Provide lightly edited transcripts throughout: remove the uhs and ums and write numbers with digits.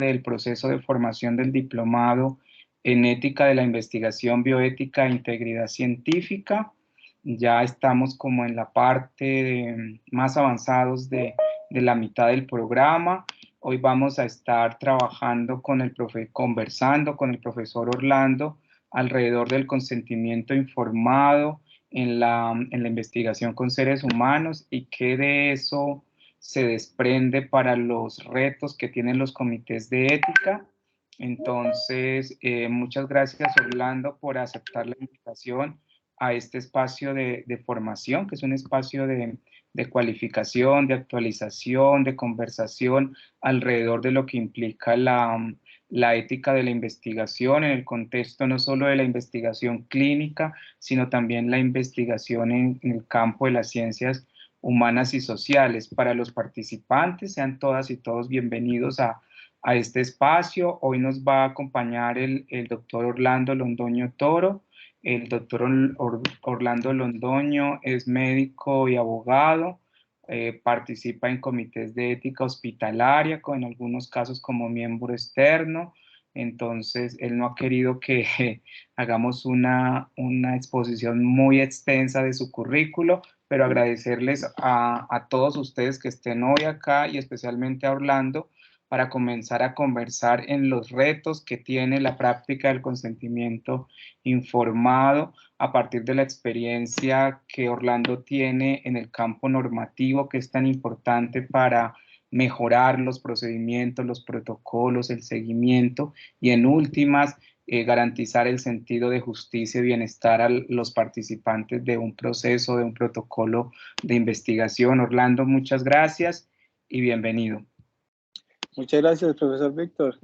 del proceso de formación del diplomado en ética de la investigación, bioética e integridad científica. Ya estamos como en la parte más avanzados de la mitad del programa. Hoy vamos a estar trabajando con conversando con el profesor Orlando alrededor del consentimiento informado en la investigación con seres humanos y qué de eso se desprende para los retos que tienen los comités de ética. Entonces, muchas gracias Orlando por aceptar la invitación a este espacio de formación, que es un espacio de cualificación, de actualización, de conversación alrededor de lo que implica la ética de la investigación en el contexto no solo de la investigación clínica, sino también la investigación en el campo de las ciencias humanas y sociales. Para los participantes, sean todas y todos bienvenidos a este espacio. Hoy nos va a acompañar el doctor Orlando Londoño Toro. El doctor Orlando Londoño es médico y abogado, participa en comités de ética hospitalaria, en algunos casos como miembro externo. Entonces, él no ha querido que hagamos una exposición muy extensa de su currículo, pero agradecerles a todos ustedes que estén hoy acá y especialmente a Orlando para comenzar a conversar en los retos que tiene la práctica del consentimiento informado a partir de la experiencia que Orlando tiene en el campo normativo, que es tan importante para mejorar los procedimientos, los protocolos, el seguimiento y en últimas garantizar el sentido de justicia y bienestar a los participantes de un proceso, de un protocolo de investigación. Orlando, muchas gracias y bienvenido. Muchas gracias, profesor Víctor.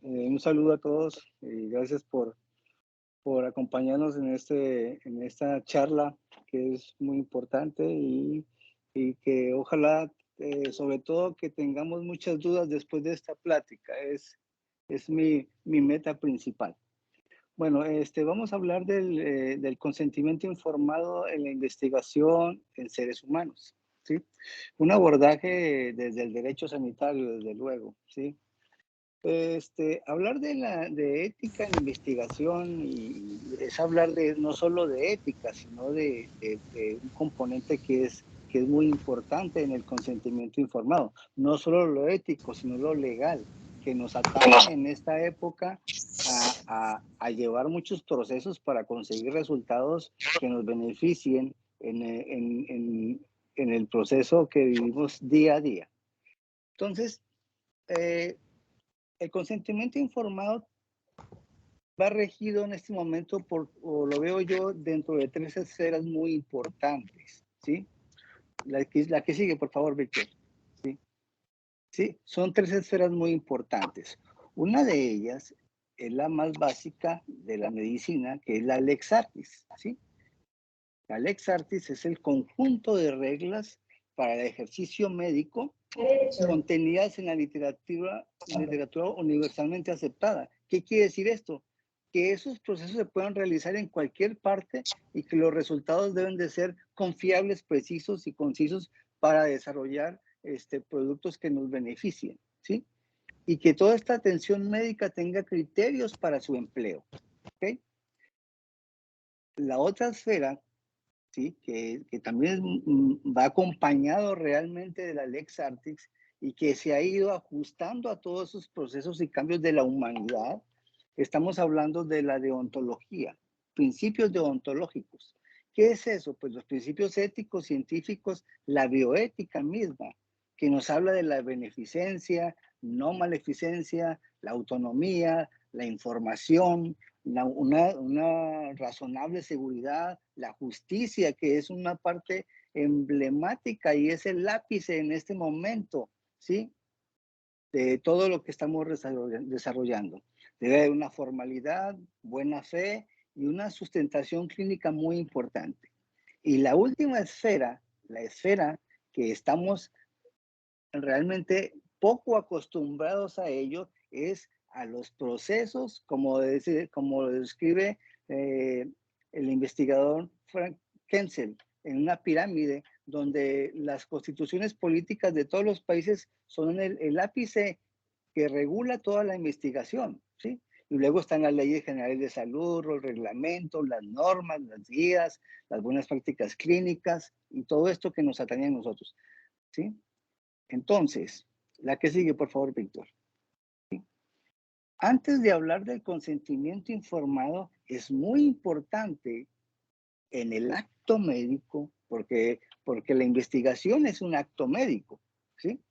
Un saludo a todos y gracias por acompañarnos en esta charla que es muy importante y que ojalá, sobre todo, que tengamos muchas dudas después de esta plática. Es mi meta principal. Bueno, vamos a hablar del consentimiento informado en la investigación en seres humanos, ¿sí? Un abordaje desde el derecho sanitario, desde luego, ¿sí? Hablar de ética en investigación y es hablar no solo de ética, sino de un componente que es muy importante en el consentimiento informado. No solo lo ético, sino lo legal, que nos atañe en esta época a llevar muchos procesos para conseguir resultados que nos beneficien en el proceso que vivimos día a día. Entonces, el consentimiento informado va regido en este momento o lo veo yo, dentro de 3 esferas muy importantes, ¿sí? La que sigue, por favor, Víctor. ¿Sí? Sí, son 3 esferas muy importantes. Una de ellas es la más básica de la medicina, que es la Lex Artis, ¿sí? La Lex Artis es el conjunto de reglas para el ejercicio médico contenidas en la literatura universalmente aceptada. ¿Qué quiere decir esto? Que esos procesos se puedan realizar en cualquier parte y que los resultados deben de ser confiables, precisos y concisos para desarrollar productos que nos beneficien, ¿sí? Y que toda esta atención médica tenga criterios para su empleo, ¿ok? La otra esfera, ¿sí? que también va acompañado realmente de la Lex Artis y que se ha ido ajustando a todos esos procesos y cambios de la humanidad. Estamos hablando de la deontología, principios deontológicos. ¿Qué es eso? Pues los principios éticos, científicos, la bioética misma, que nos habla de la beneficencia, no maleficencia, la autonomía, la información, una razonable seguridad, la justicia, que es una parte emblemática y es el ápice en este momento, ¿sí? De todo lo que estamos desarrollando. Debe haber una formalidad, buena fe y una sustentación clínica muy importante. Y la última esfera, la esfera que estamos realmente poco acostumbrados a ello, es a los procesos, como lo describe el investigador Frank Kensel, en una pirámide donde las constituciones políticas de todos los países son el ápice que regula toda la investigación, ¿sí? Y luego están las leyes generales de salud, los reglamentos, las normas, las guías, las buenas prácticas clínicas y todo esto que nos atañe a nosotros, ¿sí? Entonces, la que sigue, por favor, Víctor. ¿Sí? Antes de hablar del consentimiento informado, es muy importante en el acto médico, porque la investigación es un acto médico, ¿sí?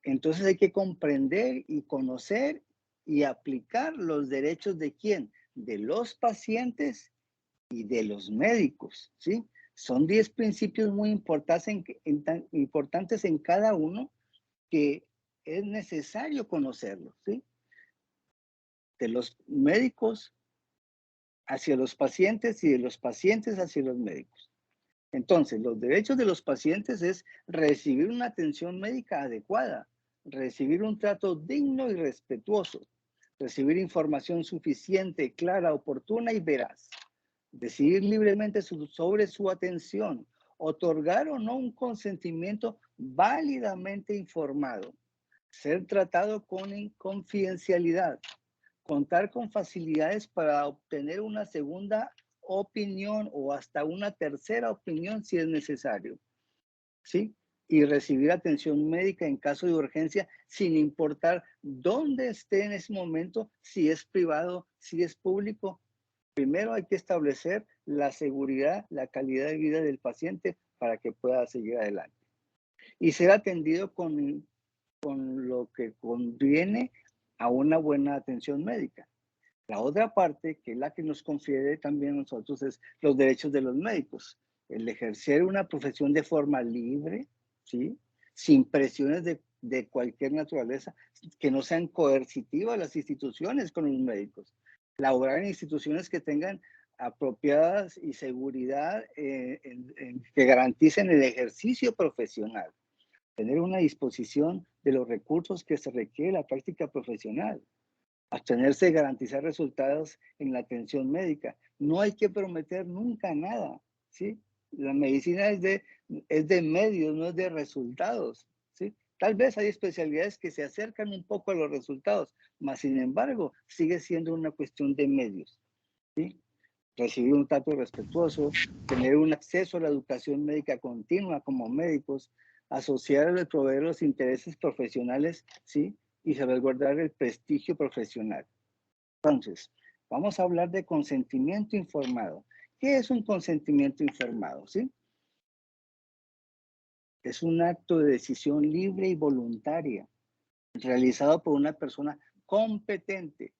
Entonces hay que comprender y conocer y aplicar los derechos de quién, de los pacientes y de los médicos, ¿sí? Son 10 principios muy importantes en cada uno que es necesario conocerlos, ¿sí? De los médicos hacia los pacientes y de los pacientes hacia los médicos. Entonces, los derechos de los pacientes es recibir una atención médica adecuada, recibir un trato digno y respetuoso, recibir información suficiente, clara, oportuna y veraz, decidir libremente sobre su atención, otorgar o no un consentimiento válidamente informado, ser tratado con confidencialidad, contar con facilidades para obtener una segunda opinión o hasta una tercera opinión si es necesario, ¿sí? Y recibir atención médica en caso de urgencia sin importar dónde esté en ese momento, si es privado, si es público. Primero hay que establecer la seguridad, la calidad de vida del paciente para que pueda seguir adelante. Y ser atendido con lo que conviene a una buena atención médica. La otra parte, que es la que nos confiere también a nosotros, es los derechos de los médicos. El ejercer una profesión de forma libre, ¿sí? Sin presiones de cualquier naturaleza, que no sean coercitivas las instituciones con los médicos. Laborar en instituciones que tengan apropiadas y seguridad que garanticen el ejercicio profesional. Tener una disposición de los recursos que se requiere la práctica profesional. Abstenerse de garantizar resultados en la atención médica. No hay que prometer nunca nada, ¿sí? La medicina es de medios, no es de resultados, ¿sí? Tal vez hay especialidades que se acercan un poco a los resultados, mas sin embargo sigue siendo una cuestión de medios, ¿sí? Recibir un trato respetuoso, tener un acceso a la educación médica continua como médicos, asociar al proveer los intereses profesionales, ¿sí? Y salvaguardar el prestigio profesional. Entonces, vamos a hablar de consentimiento informado. ¿Qué es un consentimiento informado? ¿Sí? Es un acto de decisión libre y voluntaria, realizado por una persona competente,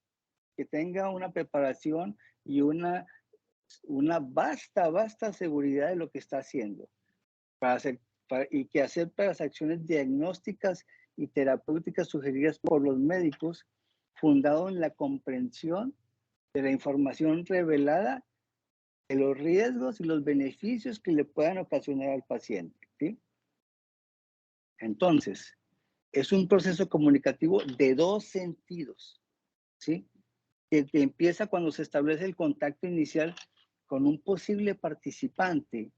que tenga una preparación y una vasta seguridad de lo que está haciendo, y que acepta las acciones diagnósticas y terapéuticas sugeridas por los médicos, fundado en la comprensión de la información revelada, de los riesgos y los beneficios que le puedan ocasionar al paciente, ¿sí? Entonces, es un proceso comunicativo de dos sentidos, ¿sí? Que empieza cuando se establece el contacto inicial con un posible participante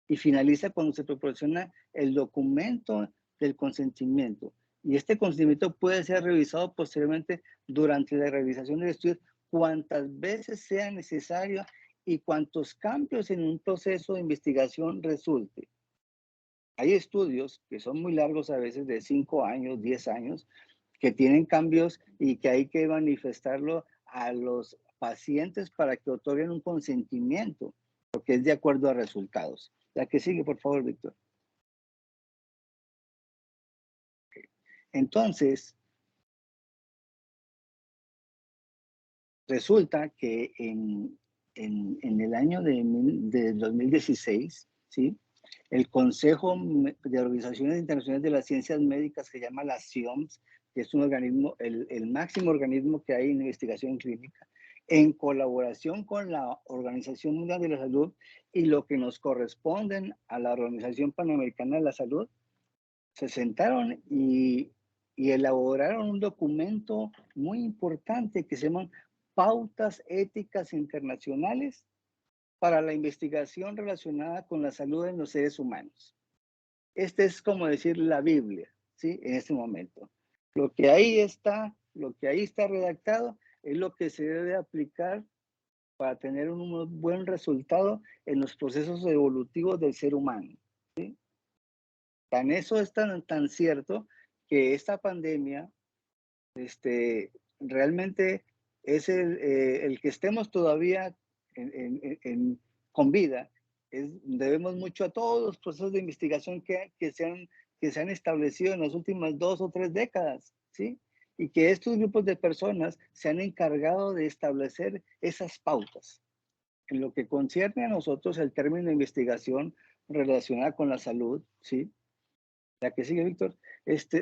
y finaliza cuando se proporciona el documento del consentimiento. Y este consentimiento puede ser revisado posteriormente durante la realización del estudio cuantas veces sea necesario y cuantos cambios en un proceso de investigación resulte. Hay estudios que son muy largos, a veces de 5 años, 10 años, que tienen cambios y que hay que manifestarlo a los pacientes para que otorguen un consentimiento, porque es de acuerdo a resultados. La que sigue, por favor, Víctor. Entonces, resulta que en el año de 2016, ¿sí? El Consejo de Organizaciones Internacionales de las Ciencias Médicas, que se llama la CIOMS, que es un organismo, el máximo organismo que hay en investigación clínica, en colaboración con la Organización Mundial de la Salud y lo que nos corresponden a la Organización Panamericana de la Salud, se sentaron y elaboraron un documento muy importante que se llama Pautas Éticas Internacionales para la investigación relacionada con la salud en los seres humanos. Este es como decir la Biblia, ¿sí? En este momento. Lo que ahí está redactado es lo que se debe aplicar para tener un buen resultado en los procesos evolutivos del ser humano. ¿Sí? Eso es tan cierto que esta pandemia realmente es el que estemos todavía con vida. Debemos mucho a todos los procesos de investigación que se han establecido en las últimas 2 o 3 décadas, ¿sí? Y que estos grupos de personas se han encargado de establecer esas pautas. En lo que concierne a nosotros, el término de investigación relacionada con la salud, ¿sí? La que sigue, Víctor,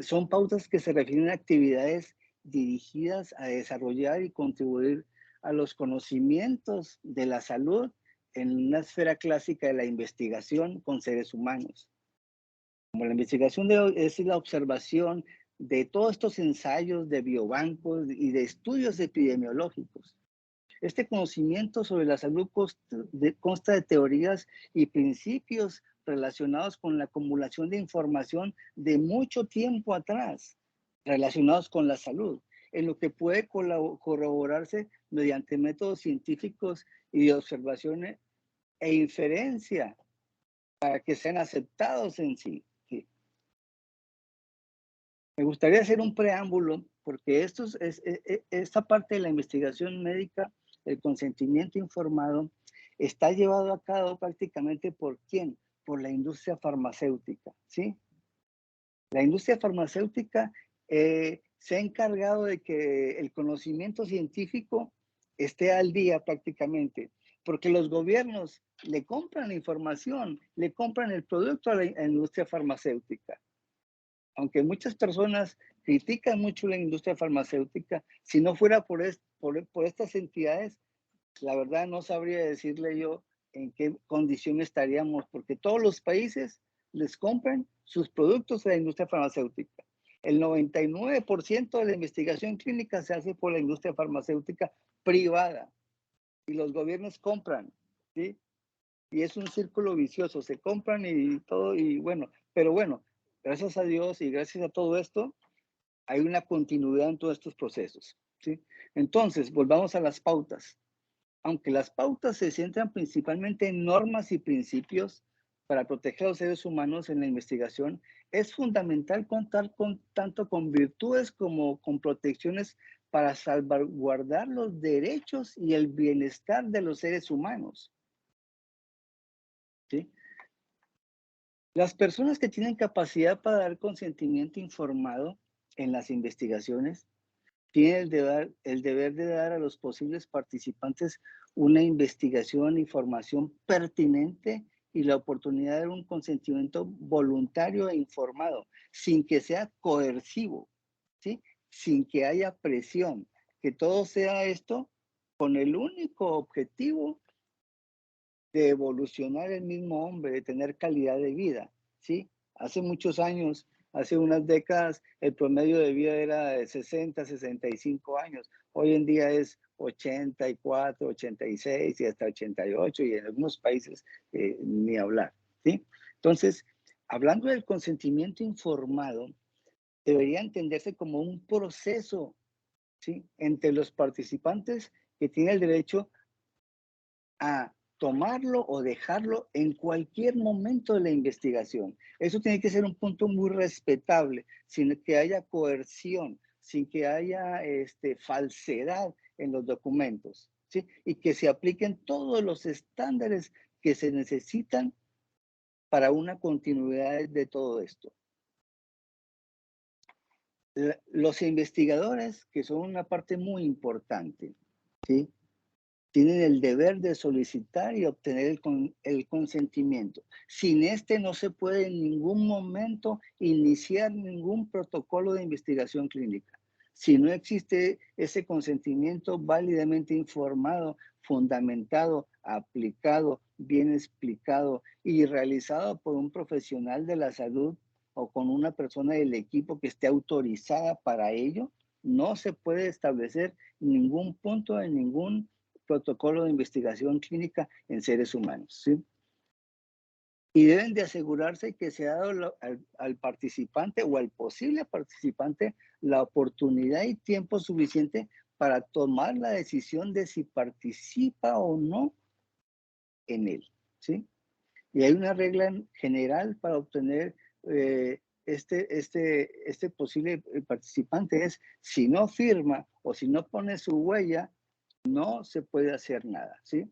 son pautas que se refieren a actividades dirigidas a desarrollar y contribuir a los conocimientos de la salud en una esfera clásica de la investigación con seres humanos. Como la investigación es la observación de todos estos ensayos de biobancos y de estudios epidemiológicos. Este conocimiento sobre la salud consta de teorías y principios relacionados con la acumulación de información de mucho tiempo atrás, relacionados con la salud, en lo que puede corroborarse mediante métodos científicos y de observación e inferencia para que sean aceptados en sí. Sí. Me gustaría hacer un preámbulo porque esta parte de la investigación médica, el consentimiento informado, está llevado a cabo prácticamente ¿por quién? Por la industria farmacéutica, ¿sí? La industria farmacéutica se ha encargado de que el conocimiento científico esté al día prácticamente, porque los gobiernos le compran la información, le compran el producto a la industria farmacéutica. Aunque muchas personas critican mucho la industria farmacéutica, si no fuera por estas entidades, la verdad no sabría decirle yo en qué condición estaríamos, porque todos los países les compran sus productos a la industria farmacéutica. El 99% de la investigación clínica se hace por la industria farmacéutica privada y los gobiernos compran, ¿sí? Y es un círculo vicioso, se compran y todo, y bueno, pero bueno, gracias a Dios y gracias a todo esto, hay una continuidad en todos estos procesos, ¿sí? Entonces, volvamos a las pautas. Aunque las pautas se centran principalmente en normas y principios para proteger a los seres humanos en la investigación, es fundamental contar tanto con virtudes como con protecciones para salvaguardar los derechos y el bienestar de los seres humanos, ¿sí? Las personas que tienen capacidad para dar consentimiento informado en las investigaciones tienen el deber de dar a los posibles participantes una investigación, información pertinente y la oportunidad de dar un consentimiento voluntario e informado, sin que sea coercivo, ¿sí? Sin que haya presión, que todo sea esto con el único objetivo de evolucionar el mismo hombre, de tener calidad de vida, ¿sí? Hace muchos años, hace unas décadas, el promedio de vida era de 60, 65 años. Hoy en día es 84, 86 y hasta 88 y en algunos países ni hablar, ¿sí? Entonces, hablando del consentimiento informado, debería entenderse como un proceso, ¿sí? Entre los participantes que tienen el derecho a tomarlo o dejarlo en cualquier momento de la investigación. Eso tiene que ser un punto muy respetable, sin que haya coerción, sin que haya falsedad en los documentos, ¿sí? Y que se apliquen todos los estándares que se necesitan para una continuidad de todo esto. Los investigadores, que son una parte muy importante, ¿sí? Tienen el deber de solicitar y obtener el consentimiento. Sin no se puede en ningún momento iniciar ningún protocolo de investigación clínica. Si no existe ese consentimiento válidamente informado, fundamentado, aplicado, bien explicado y realizado por un profesional de la salud o con una persona del equipo que esté autorizada para ello, no se puede establecer ningún punto en ningún protocolo de investigación clínica en seres humanos, ¿sí? y deben de asegurarse que se ha dado al participante o al posible participante la oportunidad y tiempo suficiente para tomar la decisión de si participa o no en él, ¿sí? Y hay una regla general para obtener este posible participante es, si no firma o si no pone su huella, no se puede hacer nada, ¿sí?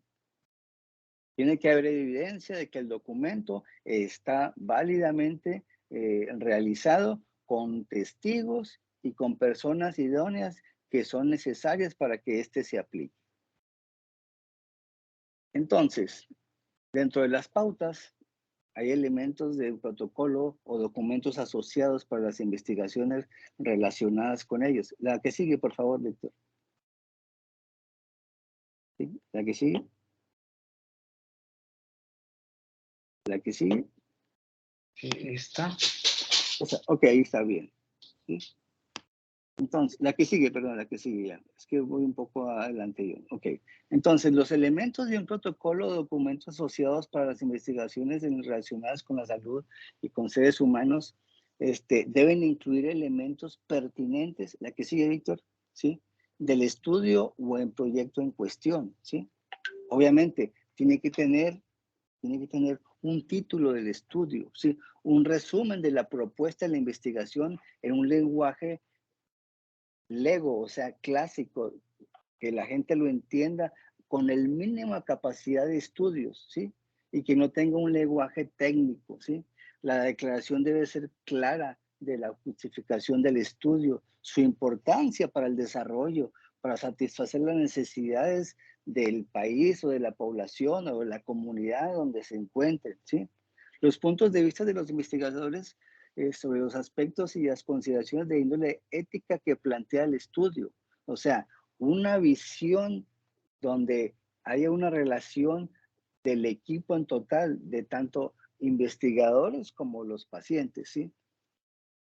Tiene que haber evidencia de que el documento está válidamente realizado con testigos y con personas idóneas que son necesarias para que éste se aplique. Entonces, dentro de las pautas, hay elementos de protocolo o documentos asociados para las investigaciones relacionadas con ellos. La que sigue, por favor, Víctor. ¿Sí? La que sigue. La que sigue. Esta. Ok, ahí está bien. ¿Sí? Entonces, la que sigue, perdón, la que sigue ya. Es que voy un poco adelante yo. Ok. Entonces, los elementos de un protocolo o documentos asociados para las investigaciones relacionadas con la salud y con seres humanos deben incluir elementos pertinentes, la que sigue, Víctor, ¿sí? Del estudio o el proyecto en cuestión, ¿sí? Obviamente, tiene que tener un título del estudio, ¿sí? Un resumen de la propuesta de la investigación en un lenguaje lego, o sea, clásico, que la gente lo entienda con el mínima capacidad de estudios, ¿sí? Y que no tenga un lenguaje técnico, ¿sí? La declaración debe ser clara de la justificación del estudio, su importancia para el desarrollo, para satisfacer las necesidades del país o de la población o de la comunidad donde se encuentren, ¿sí? Los puntos de vista de los investigadores sobre los aspectos y las consideraciones de índole ética que plantea el estudio. O sea, una visión donde haya una relación del equipo en total, de tanto investigadores como los pacientes, ¿sí?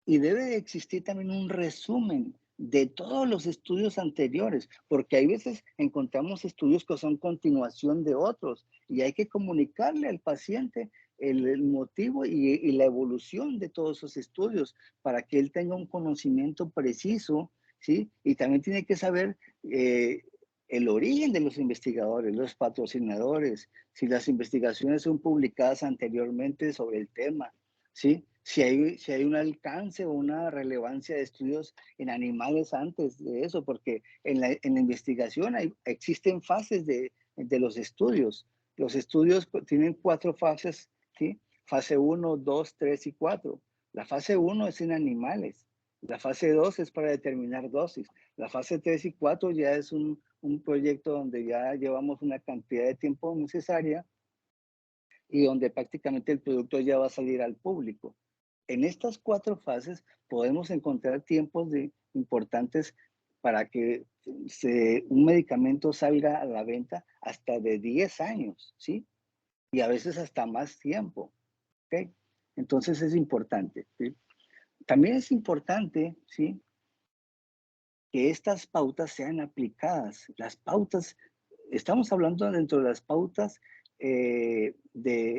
Y debe de existir también un resumen de todos los estudios anteriores, porque hay veces encontramos estudios que son continuación de otros y hay que comunicarle al paciente el motivo y la evolución de todos esos estudios para que él tenga un conocimiento preciso, ¿sí? Y también tiene que saber el origen de los investigadores, los patrocinadores, si las investigaciones son publicadas anteriormente sobre el tema, ¿sí? Si hay un alcance o una relevancia de estudios en animales antes de eso, porque en la investigación existen fases de los estudios. Los estudios tienen 4 fases, ¿sí? Fase 1, 2, 3 y 4. La fase 1 es en animales. La fase 2 es para determinar dosis. La fase 3 y 4 ya es un proyecto donde ya llevamos una cantidad de tiempo necesaria y donde prácticamente el producto ya va a salir al público. En estas 4 fases podemos encontrar tiempos importantes para que un medicamento salga a la venta hasta de 10 años, ¿sí? Y a veces hasta más tiempo, ¿ok? Entonces es importante, ¿sí? También es importante, ¿sí? Que estas pautas sean aplicadas. Las pautas, estamos hablando dentro de las pautas de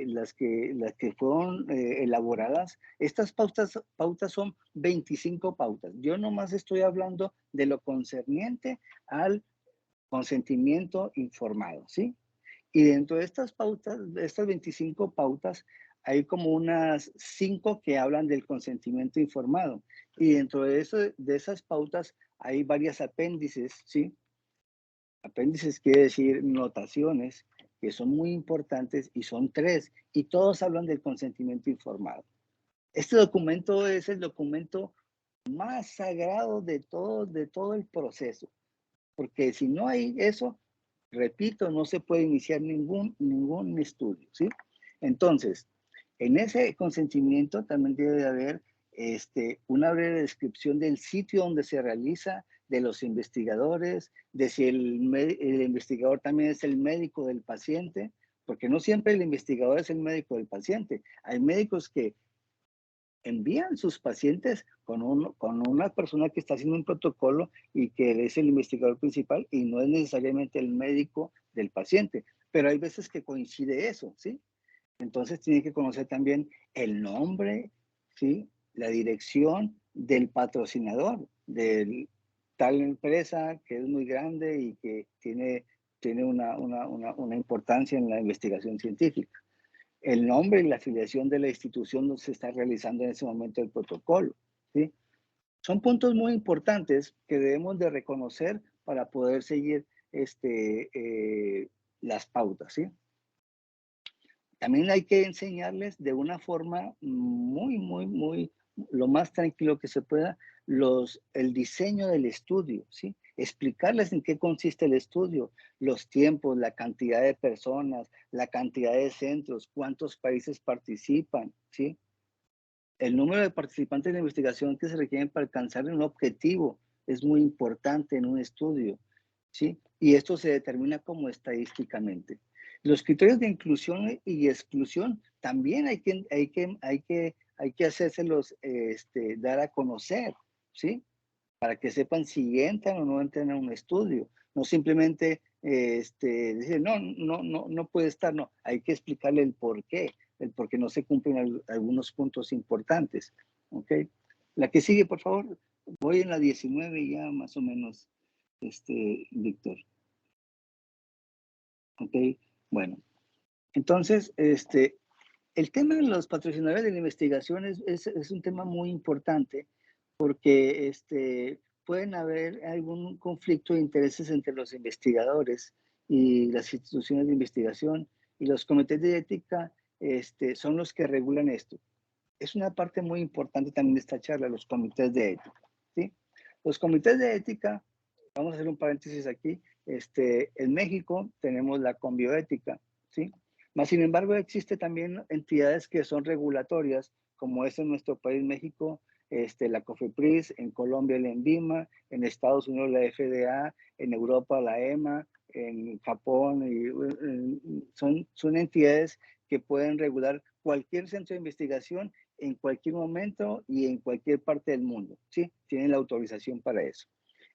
las que fueron elaboradas. Estas pautas son 25 pautas. Yo nomás estoy hablando de lo concerniente al consentimiento informado, ¿sí? Y dentro de estas pautas, de estas 25 pautas, hay como unas 5 que hablan del consentimiento informado. Y dentro de esas pautas hay varias apéndices, ¿sí? Apéndices quiere decir notaciones que son muy importantes y son 3, y todos hablan del consentimiento informado. Este documento es el documento más sagrado de todo el proceso, porque si no hay eso, repito, no se puede iniciar ningún estudio, ¿sí? Entonces, en ese consentimiento también debe de haber una breve descripción del sitio donde se realiza, de los investigadores, de si el investigador también es el médico del paciente, porque no siempre el investigador es el médico del paciente. Hay médicos que envían sus pacientes con una persona que está haciendo un protocolo y que es el investigador principal y no es necesariamente el médico del paciente, pero hay veces que coincide eso, ¿sí? Entonces tiene que conocer también el nombre, ¿sí? La dirección del patrocinador, de tal empresa que es muy grande y que tiene una importancia en la investigación científica. El nombre y la afiliación de la institución donde se está realizando en ese momento el protocolo, ¿sí? Son puntos muy importantes que debemos de reconocer para poder seguir las pautas, ¿sí? También hay que enseñarles de una forma muy, lo más tranquilo que se pueda, el diseño del estudio, ¿sí? Explicarles en qué consiste el estudio, los tiempos, la cantidad de personas, la cantidad de centros, cuántos países participan, ¿sí? El número de participantes de la investigación que se requieren para alcanzar un objetivo es muy importante en un estudio, ¿sí? Y esto se determina como estadísticamente. Los criterios de inclusión y exclusión también hay que hacérselos dar a conocer, ¿sí? Para que sepan si entran o no entran a un estudio. No simplemente decir, no puede estar, no, hay que explicarle el por qué no se cumplen algunos puntos importantes. ¿Ok? La que sigue, por favor. Voy en la 19 ya más o menos, Víctor. ¿Ok? Bueno, entonces, el tema de los patrocinadores de la investigación es un tema muy importante porque pueden haber algún conflicto de intereses entre los investigadores y las instituciones de investigación, y los comités de ética son los que regulan esto. Es una parte muy importante también de esta charla, los comités de ética, ¿sí? Los comités de ética, vamos a hacer un paréntesis aquí, en México tenemos la Conbioética, ¿sí? Mas, sin embargo, existe también entidades que son regulatorias, como es en nuestro país, México, la COFEPRIS, en Colombia la ENVIMA, en Estados Unidos la FDA, en Europa la EMA, en Japón, son entidades que pueden regular cualquier centro de investigación en cualquier momento y en cualquier parte del mundo, ¿sí? Tienen la autorización para eso.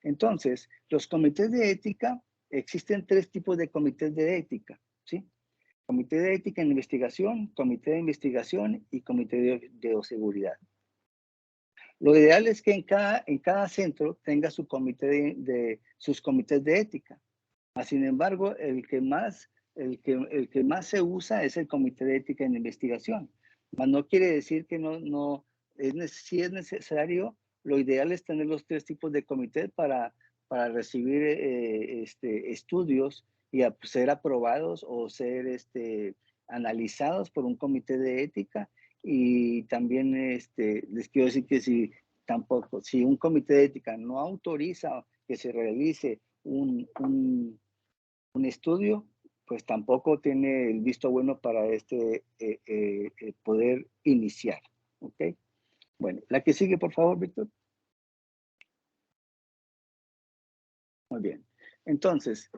Entonces, los comités de ética, existen 3 tipos de comités de ética, ¿sí? Comité de ética en investigación, comité de investigación y comité de bioseguridad. Lo ideal es que en cada centro tenga su comité sus comités de ética. Sin embargo, el que más se usa es el comité de ética en investigación. Mas no quiere decir que si es necesario, lo ideal es tener los 3 tipos de comité para recibir estudios y ser aprobados o ser analizados por un comité de ética. Y también les quiero decir que si un comité de ética no autoriza que se realice un estudio, pues tampoco tiene el visto bueno para poder iniciar. ¿Ok? Bueno, la que sigue, por favor, Víctor. Muy bien. Entonces,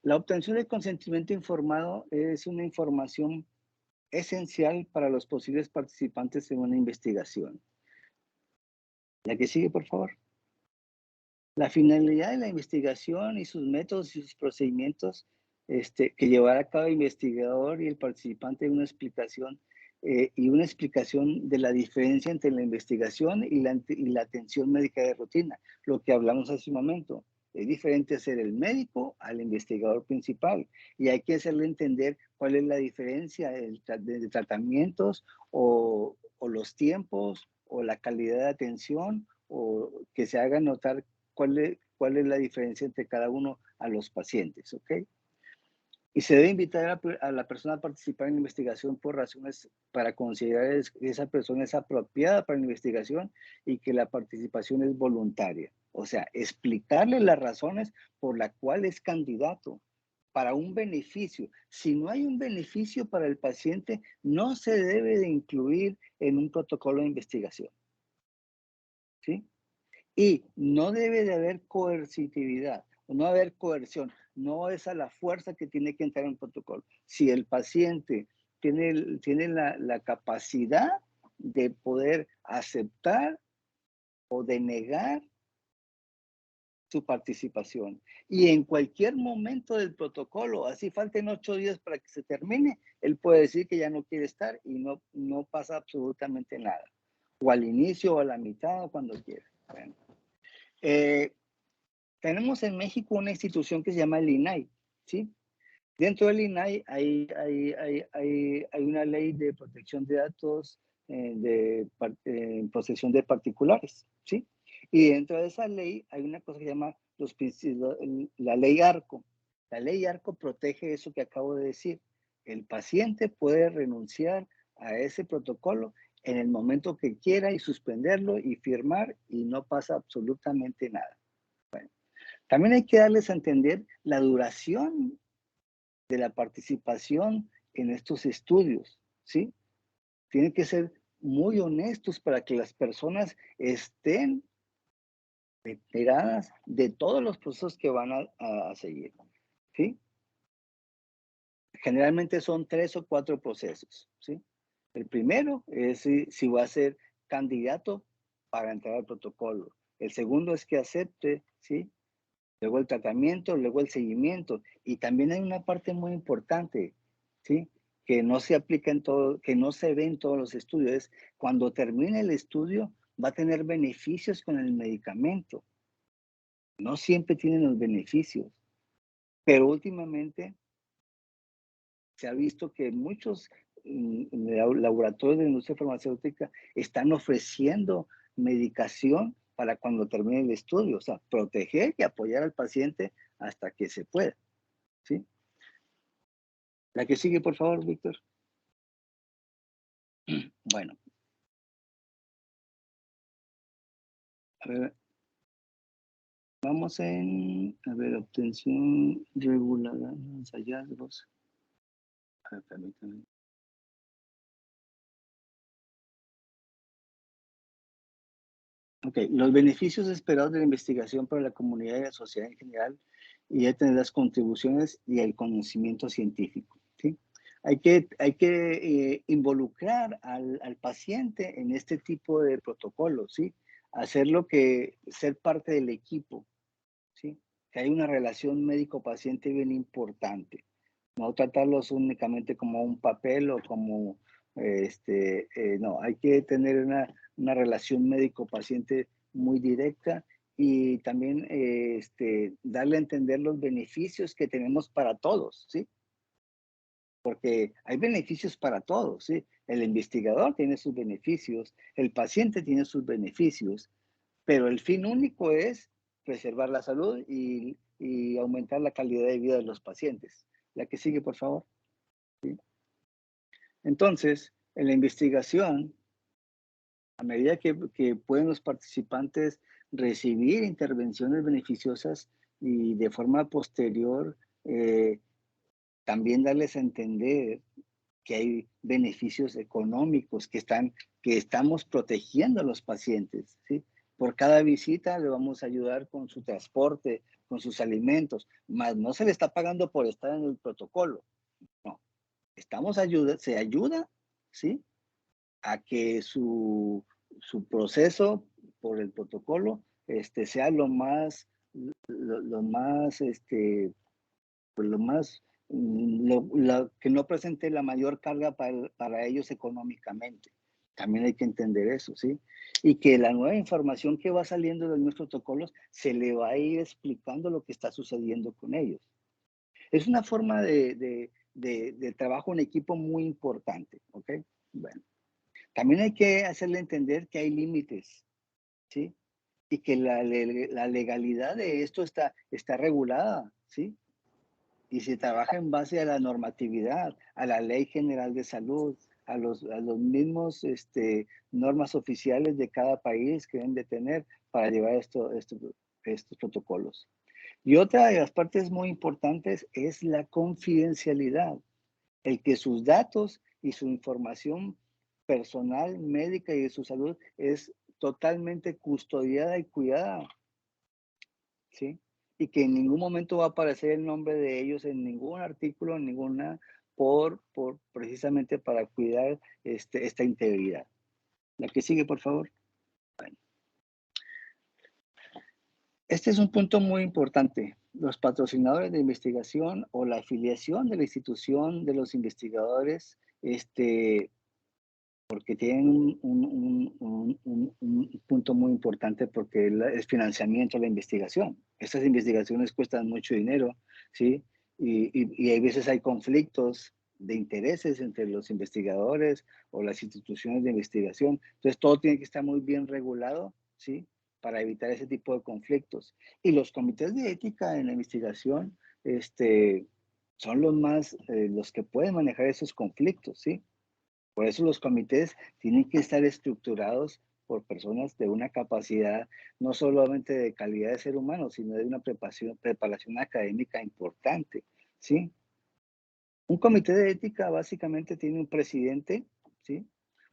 la obtención del consentimiento informado es una información esencial para los posibles participantes en una investigación. La que sigue, por favor. La finalidad de la investigación y sus métodos y sus procedimientos que llevará a cabo el investigador y el participante en una explicación de la diferencia entre la investigación y la atención médica de rutina, lo que hablamos hace un momento. Es diferente ser el médico al investigador principal, y hay que hacerle entender cuál es la diferencia de tratamientos o los tiempos o la calidad de atención, o que se haga notar cuál es la diferencia entre cada uno a los pacientes, ¿ok? Y se debe invitar a la persona a participar en la investigación por razones para considerar que esa persona es apropiada para la investigación y que la participación es voluntaria. O sea, explicarle las razones por las cuales es candidato para un beneficio. Si no hay un beneficio para el paciente, no se debe de incluir en un protocolo de investigación, ¿sí? Y no debe de haber coercitividad, no haber coerción, no es a la fuerza que tiene que entrar en el protocolo. Si el paciente tiene la capacidad de poder aceptar o de negar, su participación. Y en cualquier momento del protocolo, así falten 8 días para que se termine, él puede decir que ya no quiere estar y no pasa absolutamente nada. O al inicio o a la mitad o cuando quiera. Bueno. Tenemos en México una institución que se llama el INAI, ¿sí? Dentro del INAI hay una ley de protección de datos en posesión de particulares, ¿sí? Y dentro de esa ley hay una cosa que se llama la ley ARCO. La ley ARCO protege eso que acabo de decir. El paciente puede renunciar a ese protocolo en el momento que quiera y suspenderlo y firmar y no pasa absolutamente nada. Bueno, también hay que darles a entender la duración de la participación en estos estudios, ¿sí? Tienen que ser muy honestos para que las personas estén enteradas de todos los procesos que van a seguir, ¿sí? Generalmente son 3 o 4 procesos, ¿sí? El primero es si va a ser candidato para entrar al protocolo. El segundo es que acepte, ¿sí? Luego el tratamiento, luego el seguimiento. Y también hay una parte muy importante, ¿sí? Que no se aplica en todo, que no se ve en todos los estudios. Es cuando termine el estudio, va a tener beneficios con el medicamento. No siempre tienen los beneficios, pero últimamente se ha visto que muchos laboratorios de la industria farmacéutica están ofreciendo medicación para cuando termine el estudio, o sea, proteger y apoyar al paciente hasta que se pueda, ¿sí? La que sigue, por favor, Víctor. Bueno, a ver, vamos a ver, obtención regulada, los hallazgos. A ver, permítame. Ok, los beneficios esperados de la investigación para la comunidad y la sociedad en general y de tener las contribuciones y el conocimiento científico, ¿sí? Hay que involucrar al paciente en este tipo de protocolos, ¿sí? Hacerlo ser parte del equipo, ¿sí? Que hay una relación médico-paciente bien importante. No tratarlos únicamente como un papel o como, no, hay que tener una relación médico-paciente muy directa y también darle a entender los beneficios que tenemos para todos, ¿sí? Porque hay beneficios para todos, ¿sí? El investigador tiene sus beneficios, el paciente tiene sus beneficios, pero el fin único es preservar la salud y aumentar la calidad de vida de los pacientes. La que sigue, por favor. Entonces, en la investigación, a medida que pueden los participantes recibir intervenciones beneficiosas y de forma posterior, también darles a entender que hay beneficios económicos que estamos protegiendo a los pacientes, ¿sí? Por cada visita le vamos a ayudar con su transporte, con sus alimentos, más no se le está pagando por estar en el protocolo, no. Se ayuda, ¿sí? A que su proceso por el protocolo sea lo más, pues lo más, que no presente la mayor carga para ellos económicamente. También hay que entender eso, ¿sí? Y que la nueva información que va saliendo de los protocolos se le va a ir explicando lo que está sucediendo con ellos. Es una forma de trabajo en equipo muy importante, ¿ok? Bueno. También hay que hacerle entender que hay límites, ¿sí? Y que la legalidad de esto está regulada, ¿sí? Y se trabaja en base a la normatividad, a la Ley General de Salud, a los mismos normas oficiales de cada país que deben de tener para llevar estos protocolos. Y otra de las partes muy importantes es la confidencialidad, el que sus datos y su información personal, médica y de su salud es totalmente custodiada y cuidada, ¿sí? Y que en ningún momento va a aparecer el nombre de ellos en ningún artículo, en ninguna, precisamente para cuidar esta integridad. La que sigue, por favor. Bueno. Este es un punto muy importante. Los patrocinadores de investigación o la afiliación de la institución de los investigadores, porque tienen un punto muy importante porque es financiamiento de la investigación. Estas investigaciones cuestan mucho dinero, ¿sí? Y hay veces hay conflictos de intereses entre los investigadores o las instituciones de investigación. Entonces, todo tiene que estar muy bien regulado, ¿sí? Para evitar ese tipo de conflictos. Y los comités de ética en la investigación, son los que pueden manejar esos conflictos, ¿sí? Por eso los comités tienen que estar estructurados por personas de una capacidad no solamente de calidad de ser humano, sino de una preparación académica importante, ¿sí? Un comité de ética básicamente tiene un presidente, ¿sí?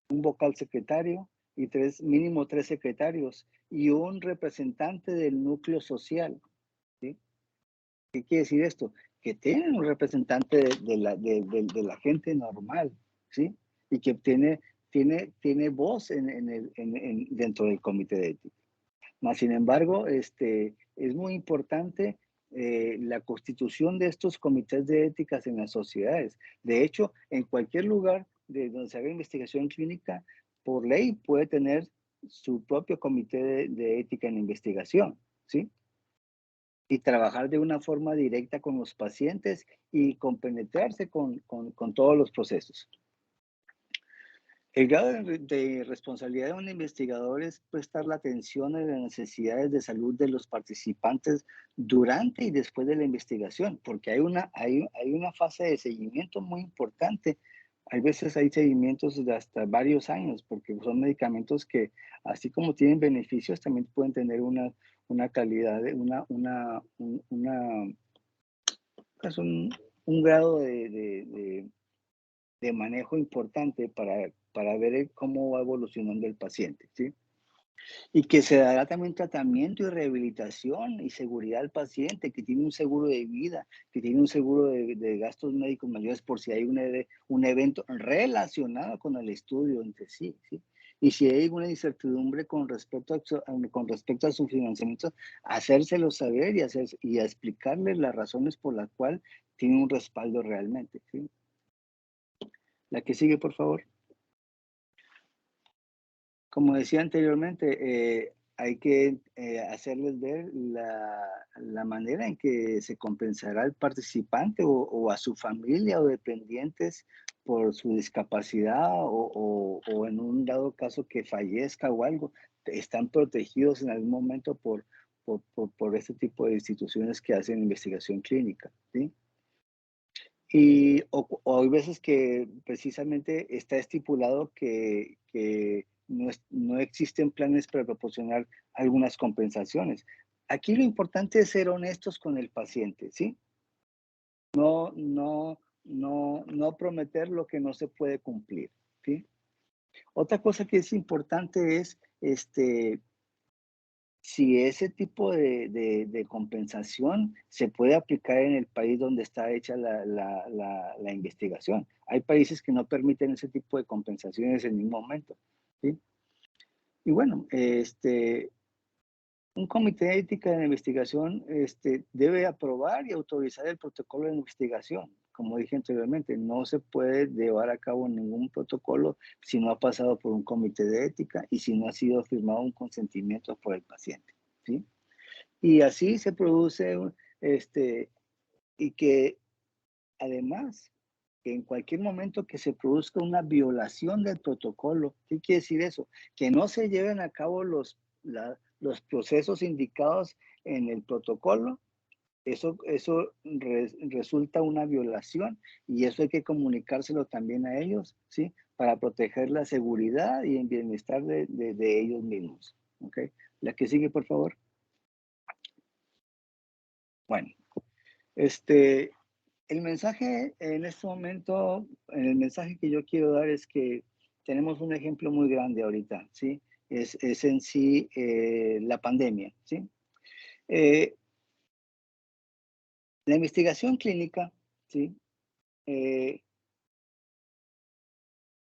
Un vocal secretario y mínimo tres secretarios y un representante del núcleo social, ¿sí? ¿Qué quiere decir esto? Que tienen un representante de la gente normal, ¿sí? Y que tiene voz dentro del comité de ética. Mas, sin embargo, es muy importante la constitución de estos comités de éticas en las sociedades. De hecho, en cualquier lugar de donde se haga investigación clínica, por ley puede tener su propio comité de ética en investigación, ¿sí? Y trabajar de una forma directa con los pacientes y compenetrarse con todos los procesos. El grado de responsabilidad de un investigador es prestar la atención a las necesidades de salud de los participantes durante y después de la investigación, porque hay una fase de seguimiento muy importante. Hay veces hay seguimientos de hasta varios años, porque son medicamentos que, así como tienen beneficios, también pueden tener una calidad, pues un grado de manejo importante para ver cómo va evolucionando el paciente, ¿sí? Y que se dará también tratamiento y rehabilitación y seguridad al paciente, que tiene un seguro de vida, que tiene un seguro de gastos médicos mayores por si hay un evento relacionado con el estudio entre sí, ¿sí? Y si hay alguna incertidumbre con respecto a su financiamiento, hacérselo saber y a explicarles las razones por las cuales tiene un respaldo realmente, ¿sí? La que sigue, por favor. Como decía anteriormente, hay que hacerles ver la manera en que se compensará al participante o a su familia o dependientes por su discapacidad o en un dado caso que fallezca o algo. Están protegidos en algún momento por este tipo de instituciones que hacen investigación clínica, ¿sí? O hay veces que precisamente está estipulado que no existen planes para proporcionar algunas compensaciones. Aquí lo importante es ser honestos con el paciente, ¿sí? No prometer lo que no se puede cumplir, ¿sí? Otra cosa que es importante es, si ese tipo de compensación se puede aplicar en el país donde está hecha la investigación. Hay países que no permiten ese tipo de compensaciones en ningún momento, ¿sí? Y bueno, un comité de ética de la investigación debe aprobar y autorizar el protocolo de investigación. Como dije anteriormente, no se puede llevar a cabo ningún protocolo si no ha pasado por un comité de ética y si no ha sido firmado un consentimiento por el paciente, ¿sí? Y así se produce, y que además, que en cualquier momento que se produzca una violación del protocolo, ¿qué quiere decir eso? Que no se lleven a cabo los procesos indicados en el protocolo, eso resulta una violación y eso hay que comunicárselo también a ellos, ¿sí? Para proteger la seguridad y el bienestar de ellos mismos, ¿ok? La que sigue, por favor. Bueno, el mensaje en este momento, el mensaje que yo quiero dar es que tenemos un ejemplo muy grande ahorita, ¿sí? Es en sí la pandemia, ¿sí? Eh, la investigación clínica, ¿sí? Eh,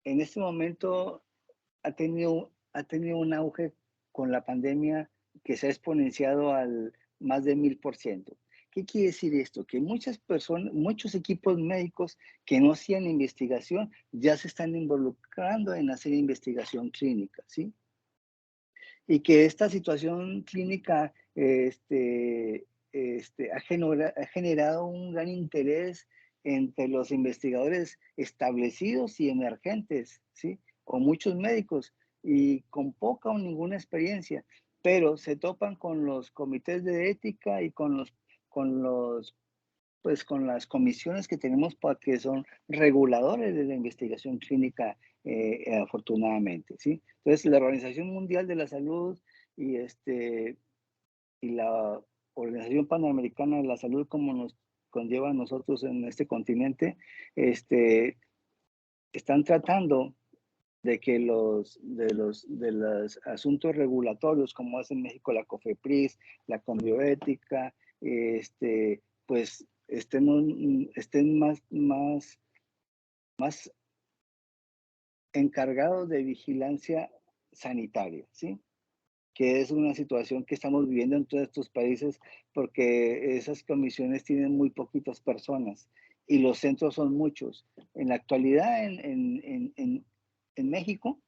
en este momento ha tenido un auge con la pandemia que se ha exponenciado más de 1000%. ¿Qué quiere decir esto? Que muchas personas, muchos equipos médicos que no hacían investigación ya se están involucrando en hacer investigación clínica, ¿sí? Y que esta situación clínica ha generado un gran interés entre los investigadores establecidos y emergentes, ¿sí? O muchos médicos y con poca o ninguna experiencia, pero se topan con los comités de ética y con los pues con las comisiones que tenemos para que son reguladores de la investigación clínica, afortunadamente, ¿sí? Entonces, la Organización Mundial de la Salud y, y la Organización Panamericana de la Salud, como nos conlleva a nosotros en este continente, están tratando de que de los asuntos regulatorios, como hace en México la COFEPRIS, la Conbioética, pues estén más encargados de vigilancia sanitaria, ¿sí? Que es una situación que estamos viviendo en todos estos países porque esas comisiones tienen muy poquitas personas y los centros son muchos. En la actualidad, en México,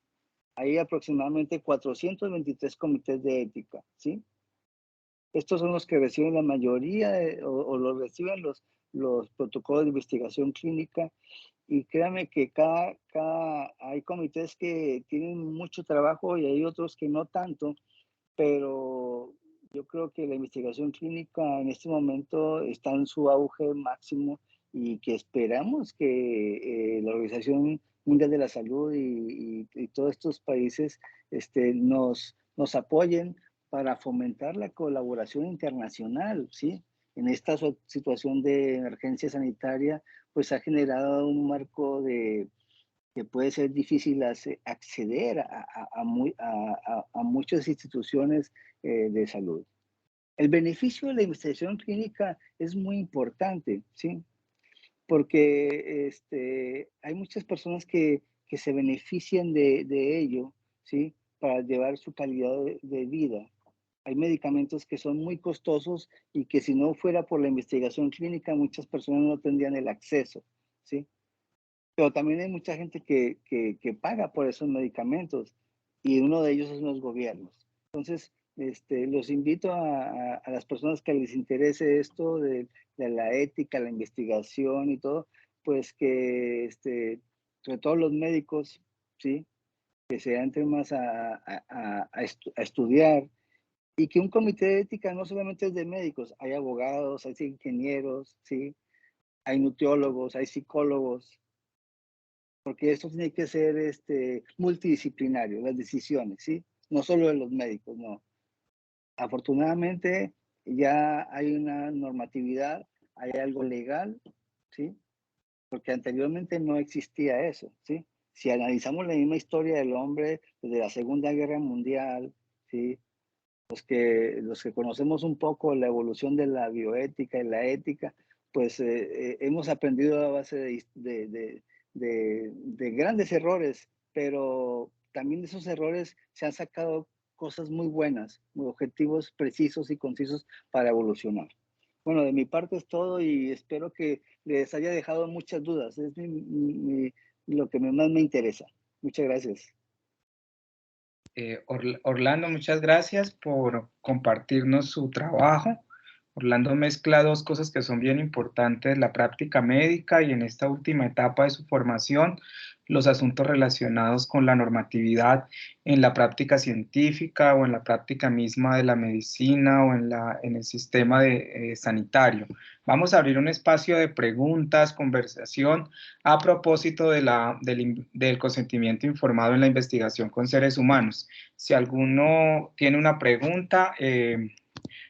hay aproximadamente 423 comités de ética, ¿sí? Estos son los que reciben la mayoría o los reciben los protocolos de investigación clínica. Y créame que hay comités que tienen mucho trabajo y hay otros que no tanto, pero yo creo que la investigación clínica en este momento está en su auge máximo y que esperamos que la Organización Mundial de la Salud y todos estos países nos apoyen para fomentar la colaboración internacional, ¿sí? En esta situación de emergencia sanitaria, pues ha generado un marco que puede ser difícil acceder a muchas instituciones de salud. El beneficio de la investigación clínica es muy importante, ¿sí? Porque hay muchas personas que se benefician de ello, ¿sí? Para llevar su calidad de vida. Hay medicamentos que son muy costosos y que si no fuera por la investigación clínica, muchas personas no tendrían el acceso, ¿sí? Pero también hay mucha gente que paga por esos medicamentos y uno de ellos son los gobiernos. Entonces, los invito a las personas que les interese esto de la ética, la investigación y todo, pues que sobre todo los médicos, ¿sí? Que se entren más a estudiar y que un comité de ética no solamente es de médicos, hay abogados, hay ingenieros, ¿sí? Hay nutriólogos, hay psicólogos, porque esto tiene que ser multidisciplinario, las decisiones, ¿sí? No solo de los médicos, no. Afortunadamente ya hay una normatividad, hay algo legal, ¿sí? Porque anteriormente no existía eso, ¿sí? Si analizamos la misma historia del hombre desde la Segunda Guerra Mundial, ¿sí? Los que conocemos un poco la evolución de la bioética y la ética, pues hemos aprendido a base de grandes errores, pero también de esos errores se han sacado cosas muy buenas, muy objetivos precisos y concisos para evolucionar. Bueno, de mi parte es todo y espero que les haya dejado muchas dudas. Es lo que más me interesa. Muchas gracias. Orlando, muchas gracias por compartirnos su trabajo. Orlando mezcla dos cosas que son bien importantes, la práctica médica y en esta última etapa de su formación, los asuntos relacionados con la normatividad en la práctica científica o en la práctica misma de la medicina o en el sistema sanitario. Vamos a abrir un espacio de preguntas, conversación a propósito del consentimiento informado en la investigación con seres humanos. Si alguno tiene una pregunta,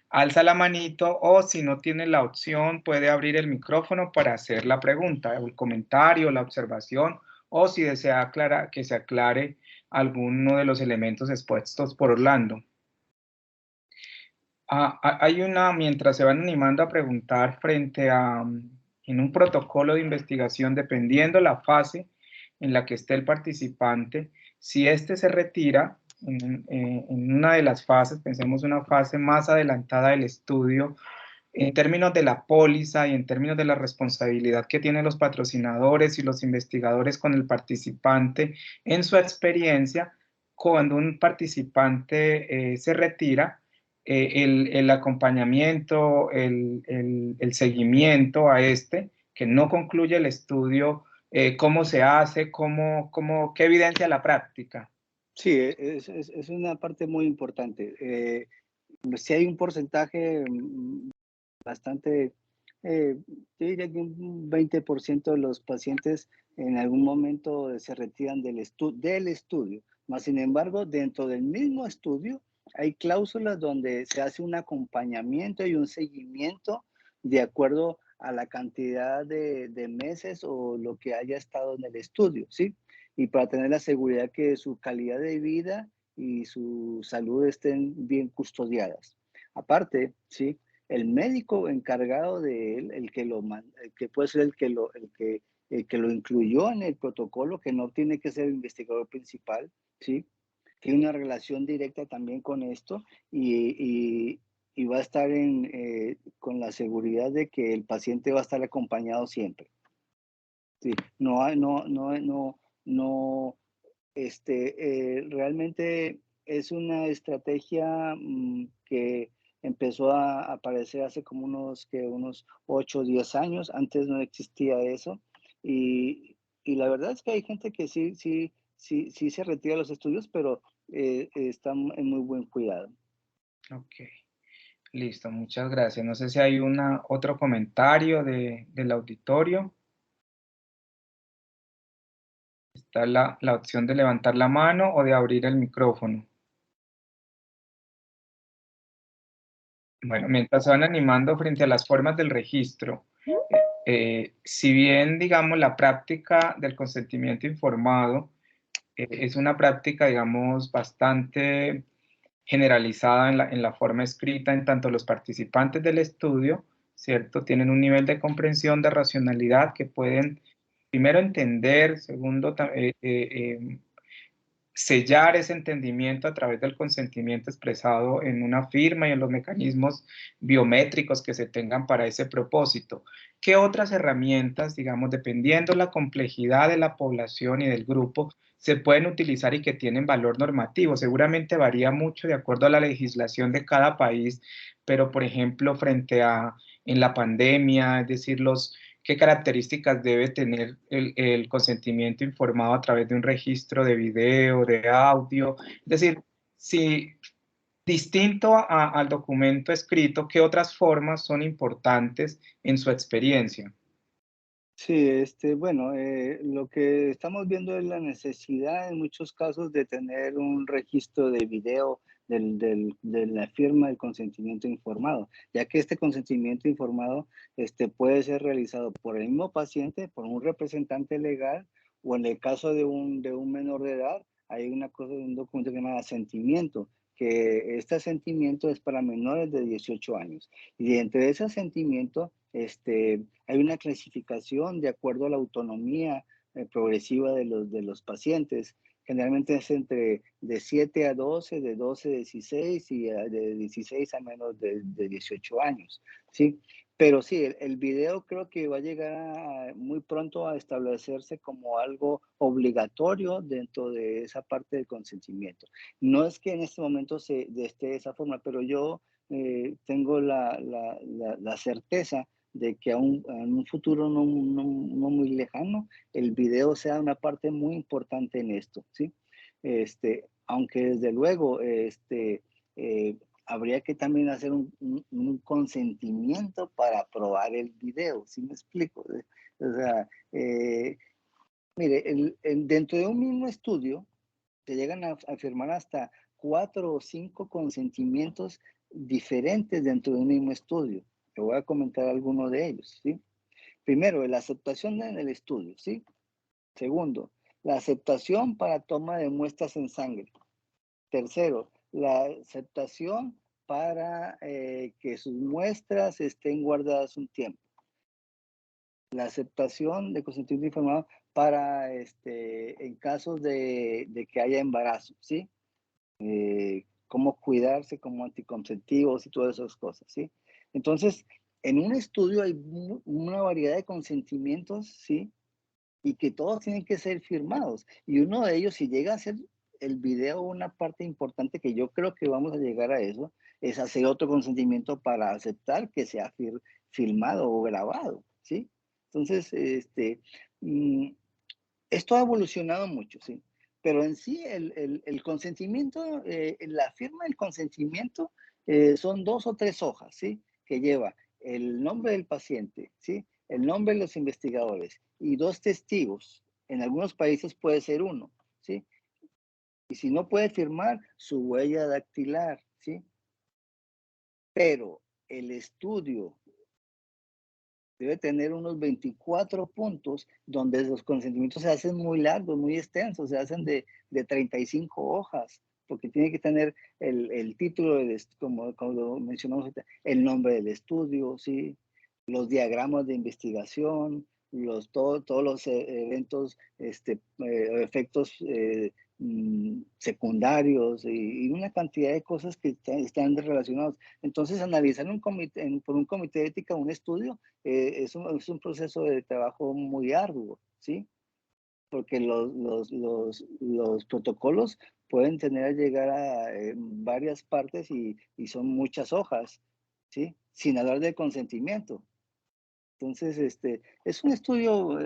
alza la manito o si no tiene la opción puede abrir el micrófono para hacer la pregunta, el comentario, la observación o si desea que se aclare alguno de los elementos expuestos por Orlando. Hay mientras se van animando a preguntar en un protocolo de investigación, dependiendo la fase en la que esté el participante, si éste se retira, en una de las fases, pensemos una fase más adelantada del estudio, en términos de la póliza y en términos de la responsabilidad que tienen los patrocinadores y los investigadores con el participante en su experiencia, cuando un participante se retira, el acompañamiento, el seguimiento a este, que no concluye el estudio, cómo se hace, qué evidencia la práctica. Sí, es una parte muy importante. Si hay un porcentaje bastante, yo diría que un 20% de los pacientes en algún momento se retiran del estudio. Mas, sin embargo, dentro del mismo estudio hay cláusulas donde se hace un acompañamiento y un seguimiento de acuerdo a la cantidad de meses o lo que haya estado en el estudio, ¿sí? Y para tener la seguridad que su calidad de vida y su salud estén bien custodiadas. Aparte, ¿sí? El médico encargado de él, el que puede ser el que lo incluyó en el protocolo, que no tiene que ser el investigador principal, ¿sí? Tiene una relación directa también con esto y va a estar con la seguridad de que el paciente va a estar acompañado siempre. Sí, no, realmente es una estrategia que empezó a aparecer hace como unos 8 o 10 años. Antes no existía eso. Y la verdad es que hay gente que sí se retira de los estudios, pero están en muy buen cuidado. Ok, listo, muchas gracias. No sé si hay otro comentario del auditorio. Está la opción de levantar la mano o de abrir el micrófono. Bueno, mientras se van animando frente a las formas del registro, si bien, digamos, la práctica del consentimiento informado es una práctica, digamos, bastante generalizada en la forma escrita, en tanto los participantes del estudio, ¿cierto? Tienen un nivel de comprensión, de racionalidad que pueden, primero, entender, segundo, sellar ese entendimiento a través del consentimiento expresado en una firma y en los mecanismos biométricos que se tengan para ese propósito. ¿Qué otras herramientas, digamos, dependiendo la complejidad de la población y del grupo, se pueden utilizar y que tienen valor normativo? Seguramente varía mucho de acuerdo a la legislación de cada país, pero por ejemplo, en la pandemia, es decir, qué características debe tener el consentimiento informado a través de un registro de video, de audio. Es decir, si distinto al documento escrito, ¿qué otras formas son importantes en su experiencia? Sí, bueno, lo que estamos viendo es la necesidad en muchos casos de tener un registro de video de la firma del consentimiento informado, ya que este consentimiento informado puede ser realizado por el mismo paciente, por un representante legal, o en el caso de un menor de edad, hay un documento que se llama asentimiento, que este asentimiento es para menores de 18 años. Y entre ese asentimiento, hay una clasificación de acuerdo a la autonomía progresiva de los pacientes. Generalmente es entre de 7 a 12, de 12 a 16 y de 16 a menos de 18 años, ¿sí? Pero sí, el video creo que va a llegar muy pronto a establecerse como algo obligatorio dentro de esa parte del consentimiento. No es que en este momento esté de esa forma, pero yo tengo la certeza de que en un futuro no muy lejano, el video sea una parte muy importante en esto, ¿sí? Aunque desde luego, habría que también hacer un consentimiento para probar el video, ¿sí me explico? O sea, mire, dentro de un mismo estudio se llegan a firmar hasta 4 o 5 consentimientos diferentes dentro de un mismo estudio. Te voy a comentar algunos de ellos, ¿sí? Primero, la aceptación en el estudio, ¿sí? Segundo, la aceptación para toma de muestras en sangre. Tercero, la aceptación para que sus muestras estén guardadas un tiempo. La aceptación de consentimiento informado para, en casos de que haya embarazo, ¿sí? cómo cuidarse como anticonceptivos y todas esas cosas, ¿sí? Entonces, en un estudio hay una variedad de consentimientos, ¿sí? Y que todos tienen que ser firmados. Y uno de ellos, si llega a ser el video una parte importante, que yo creo que vamos a llegar a eso, es hacer otro consentimiento para aceptar que sea filmado o grabado, ¿sí? Entonces, esto ha evolucionado mucho, ¿sí? Pero en sí, el consentimiento, la firma del consentimiento son 2 o 3 hojas, ¿sí? Que lleva el nombre del paciente, ¿sí? El nombre de los investigadores y 2 testigos. En algunos países puede ser 1, ¿sí? Y si no puede firmar, su huella dactilar, ¿sí? Pero el estudio debe tener unos 24 puntos donde los consentimientos se hacen muy largos, muy extensos, se hacen de 35 hojas, porque tiene que tener el título, como mencionamos ahorita, el nombre del estudio, ¿sí? Los diagramas de investigación, todos los eventos, efectos secundarios y una cantidad de cosas que están relacionados. Entonces, analizar por un comité de ética un estudio es un proceso de trabajo muy arduo, ¿sí? Porque los protocolos pueden tener a llegar a varias partes y son muchas hojas, ¿sí? Sin hablar de consentimiento. Entonces, es un estudio,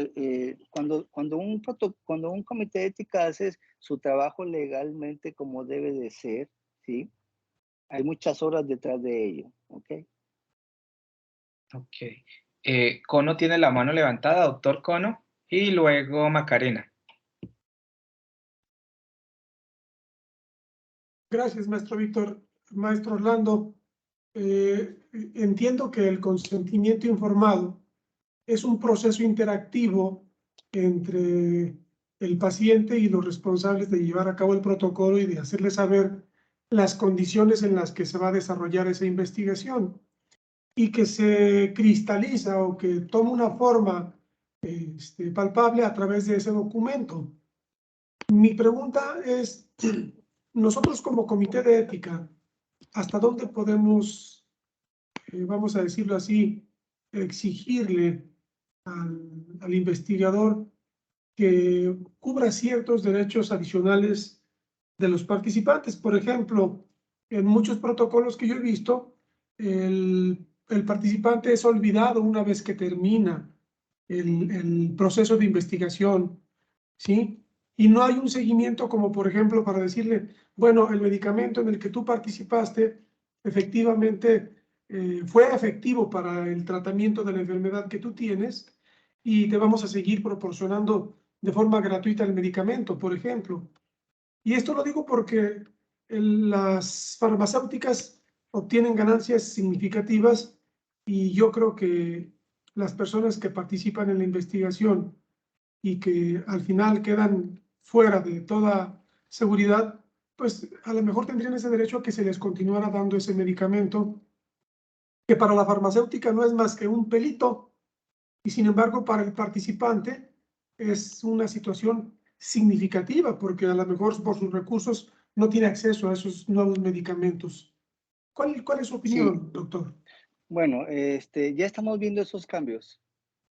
cuando un comité de ética hace su trabajo legalmente como debe de ser, ¿sí? Hay muchas horas detrás de ello, ¿ok? Ok. Cono tiene la mano levantada, doctor Cono, y luego Macarena. Gracias, maestro Víctor. Maestro Orlando, entiendo que el consentimiento informado es un proceso interactivo entre el paciente y los responsables de llevar a cabo el protocolo y de hacerle saber las condiciones en las que se va a desarrollar esa investigación y que se cristaliza o que toma una forma palpable a través de ese documento. Mi pregunta es, nosotros como comité de ética, ¿hasta dónde podemos, vamos a decirlo así, exigirle al investigador que cubra ciertos derechos adicionales de los participantes? Por ejemplo, en muchos protocolos que yo he visto, el participante es olvidado una vez que termina el proceso de investigación, ¿sí? Y no hay un seguimiento como, por ejemplo, para decirle, bueno, el medicamento en el que tú participaste efectivamente fue efectivo para el tratamiento de la enfermedad que tú tienes y te vamos a seguir proporcionando de forma gratuita el medicamento, por ejemplo. Y esto lo digo porque las farmacéuticas obtienen ganancias significativas y yo creo que las personas que participan en la investigación y que al final quedan fuera de toda seguridad, pues a lo mejor tendrían ese derecho a que se les continuara dando ese medicamento, que para la farmacéutica no es más que un pelito, y sin embargo para el participante es una situación significativa, porque a lo mejor por sus recursos no tiene acceso a esos nuevos medicamentos. ¿Cuál es su Sí, opinión, doctor? bueno, ya estamos viendo esos cambios.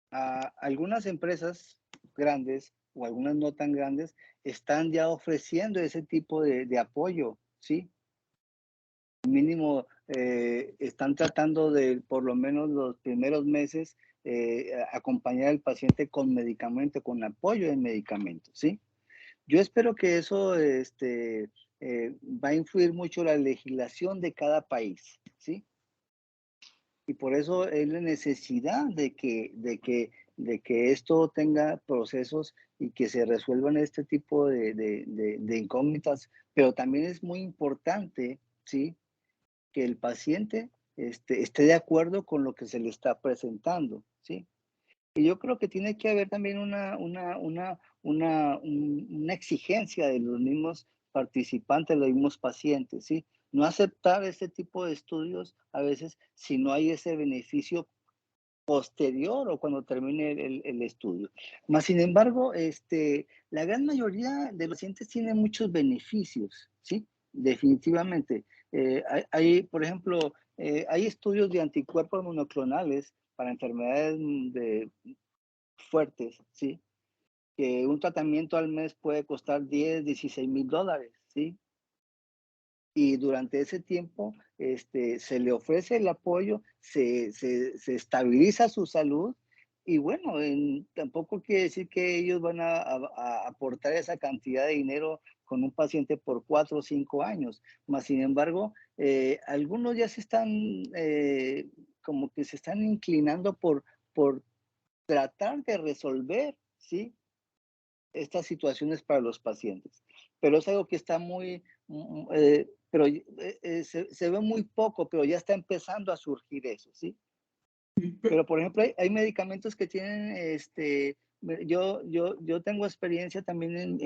Algunas empresas grandes o algunas no tan grandes están ya ofreciendo ese tipo de apoyo, ¿sí? Mínimo, están tratando de, por lo menos los primeros meses, acompañar al paciente con medicamento, con apoyo de medicamentos, ¿sí? Yo espero que eso va a influir mucho la legislación de cada país, ¿sí? Y por eso es la necesidad de que esto tenga procesos y que se resuelvan este tipo de incógnitas, pero también es muy importante, ¿sí? Que el paciente esté de acuerdo con lo que se le está presentando, ¿sí? Y yo creo que tiene que haber también una exigencia de los mismos participantes, los mismos pacientes, ¿sí? No aceptar este tipo de estudios a veces si no hay ese beneficio posterior o cuando termine el estudio. Más sin embargo, la gran mayoría de los pacientes tienen muchos beneficios, ¿sí? definitivamente. Hay, por ejemplo, hay estudios de anticuerpos monoclonales para enfermedades fuertes, ¿sí? Que un tratamiento al mes puede costar 10, 16 mil dólares, ¿sí? Y durante ese tiempo se le ofrece el apoyo, se estabiliza su salud y bueno, tampoco quiere decir que ellos van a aportar esa cantidad de dinero con un paciente por 4 o 5 años. Más sin embargo, algunos ya se están, como que se están inclinando por tratar de resolver, ¿sí? Estas situaciones para los pacientes. Pero es algo que está se ve muy poco, pero ya está empezando a surgir eso, ¿sí? Pero, por ejemplo, hay medicamentos que tienen, yo tengo experiencia también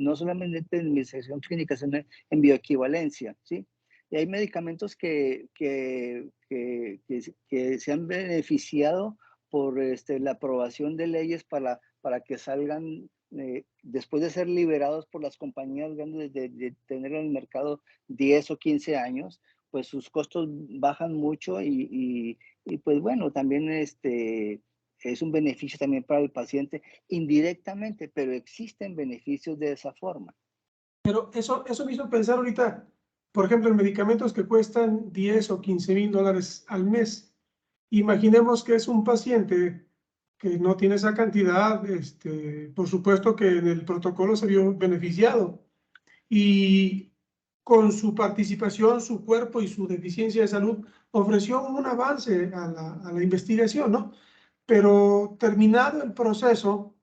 no solamente en investigación clínica, sino en bioequivalencia, ¿sí? Y hay medicamentos que se han beneficiado por la aprobación de leyes para que salgan, después de ser liberados por las compañías grandes de tener en el mercado 10 o 15 años, pues sus costos bajan mucho y pues bueno, también es un beneficio también para el paciente indirectamente, pero existen beneficios de esa forma. Pero eso me hizo pensar ahorita, por ejemplo, en medicamentos que cuestan 10 o 15 mil dólares al mes. Imaginemos que es un paciente que no tiene esa cantidad, por supuesto que en el protocolo se vio beneficiado y con su participación, su cuerpo y su deficiencia de salud ofreció un avance a la investigación, ¿no? Pero terminado el proceso,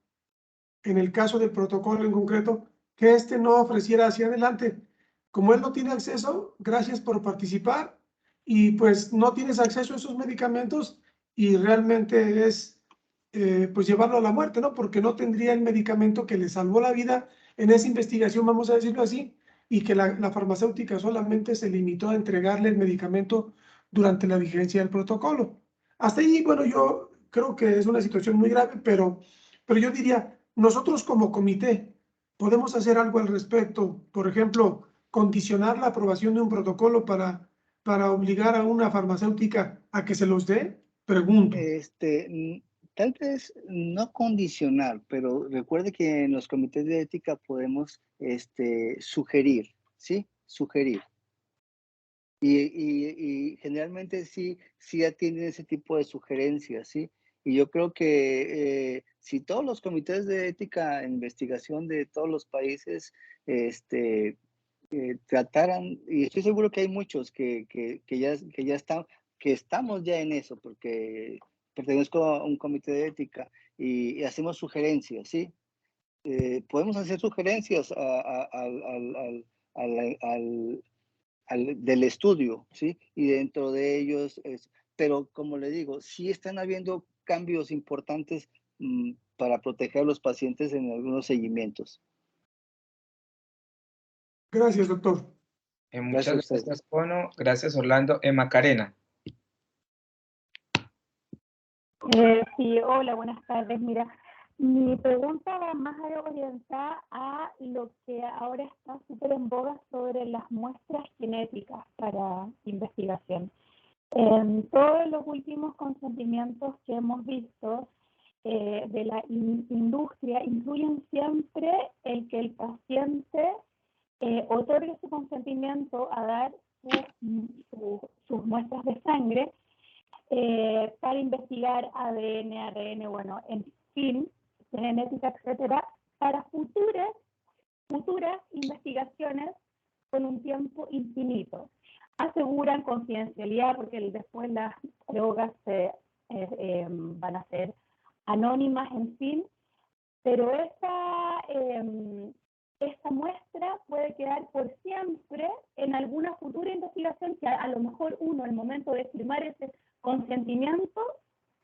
en el caso del protocolo en concreto, que no ofreciera hacia adelante. Como él no tiene acceso, gracias por participar y pues no tienes acceso a esos medicamentos y realmente es pues llevarlo a la muerte, ¿no? Porque no tendría el medicamento que le salvó la vida en esa investigación, vamos a decirlo así, y que la farmacéutica solamente se limitó a entregarle el medicamento durante la vigencia del protocolo. Hasta ahí, bueno, yo creo que es una situación muy grave, pero yo diría, nosotros como comité podemos hacer algo al respecto. Por ejemplo, condicionar la aprobación de un protocolo para obligar a una farmacéutica a que se los dé. Pregunto. Tal vez no condicionar, pero recuerde que en los comités de ética podemos sugerir, ¿sí? Sugerir. Y generalmente sí atienden ese tipo de sugerencias, ¿sí? Y yo creo que si todos los comités de ética e investigación de todos los países trataran, y estoy seguro que hay muchos que ya están, que estamos ya en eso, porque pertenezco a un comité de ética y hacemos sugerencias, ¿sí? Podemos hacer sugerencias del estudio, ¿sí? Y dentro de ellos, pero como le digo, sí están habiendo cambios importantes para proteger a los pacientes en algunos seguimientos. Gracias, doctor. Muchas gracias, Pono. Gracias, Orlando. Macarena. Sí, hola, buenas tardes. Mira, mi pregunta va más orientada a lo que ahora está súper en boga sobre las muestras genéticas para investigación. En todos los últimos consentimientos que hemos visto de la industria incluyen siempre el que el paciente otorgue su consentimiento a dar sus muestras de sangre para investigar ADN, ARN, bueno, en fin, genética, etcétera, para futuras investigaciones con un tiempo infinito. Aseguran confidencialidad porque después las drogas van a ser anónimas, en fin, pero esta muestra puede quedar por siempre en alguna futura investigación que a lo mejor uno, al momento de firmar ese consentimiento,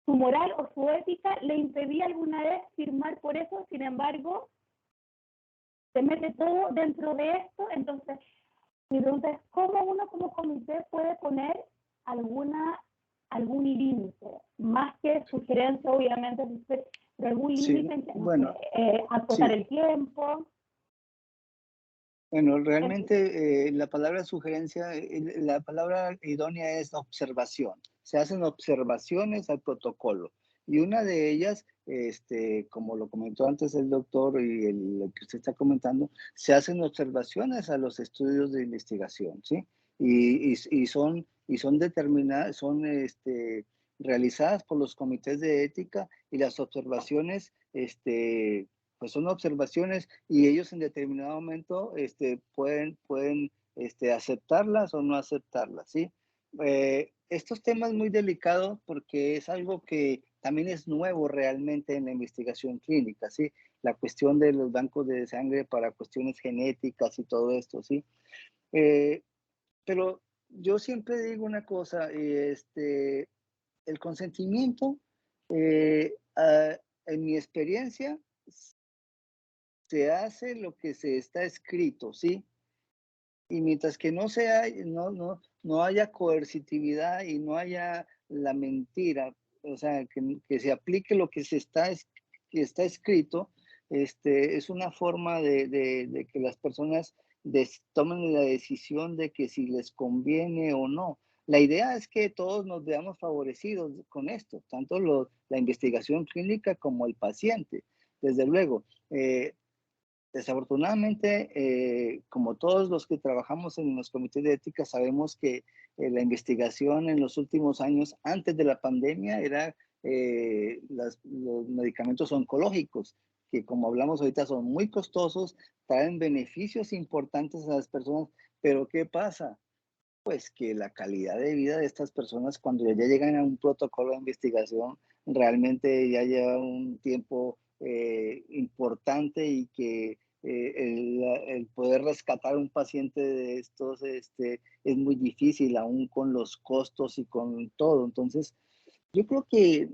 su moral o su ética le impedía alguna vez firmar por eso, sin embargo, se mete todo dentro de esto. Entonces, mi pregunta es, ¿cómo uno como comité puede poner algún límite? Más que sugerencia, obviamente, pero algún límite en que, bueno, acotar el tiempo. Bueno, realmente la palabra sugerencia, la palabra idónea es observación. Se hacen observaciones al protocolo y una de ellas, como lo comentó antes el doctor y lo que usted está comentando, se hacen observaciones a los estudios de investigación, ¿sí? Y son determinadas, son realizadas por los comités de ética y las observaciones, pues son observaciones y ellos en determinado momento pueden aceptarlas o no aceptarlas, ¿sí? Estos temas muy delicados porque es algo que también es nuevo realmente en la investigación clínica, ¿sí? La cuestión de los bancos de sangre para cuestiones genéticas y todo esto, ¿sí? Pero yo siempre digo una cosa, el consentimiento, en mi experiencia, se hace lo que se está escrito, ¿sí? Y mientras que no haya coercitividad y no haya la mentira, o sea, que se aplique lo que que está escrito, es una forma de que las personas tomen la decisión de que si les conviene o no. La idea es que todos nos veamos favorecidos con esto, tanto la investigación clínica como el paciente. Desde luego, desafortunadamente, como todos los que trabajamos en los comités de ética, sabemos que la investigación en los últimos años, antes de la pandemia, era los medicamentos oncológicos, que como hablamos ahorita son muy costosos, traen beneficios importantes a las personas, pero ¿qué pasa? Pues que la calidad de vida de estas personas cuando ya llegan a un protocolo de investigación realmente ya lleva un tiempo importante y que el poder rescatar a un paciente de estos es muy difícil, aún con los costos y con todo. Entonces, yo creo que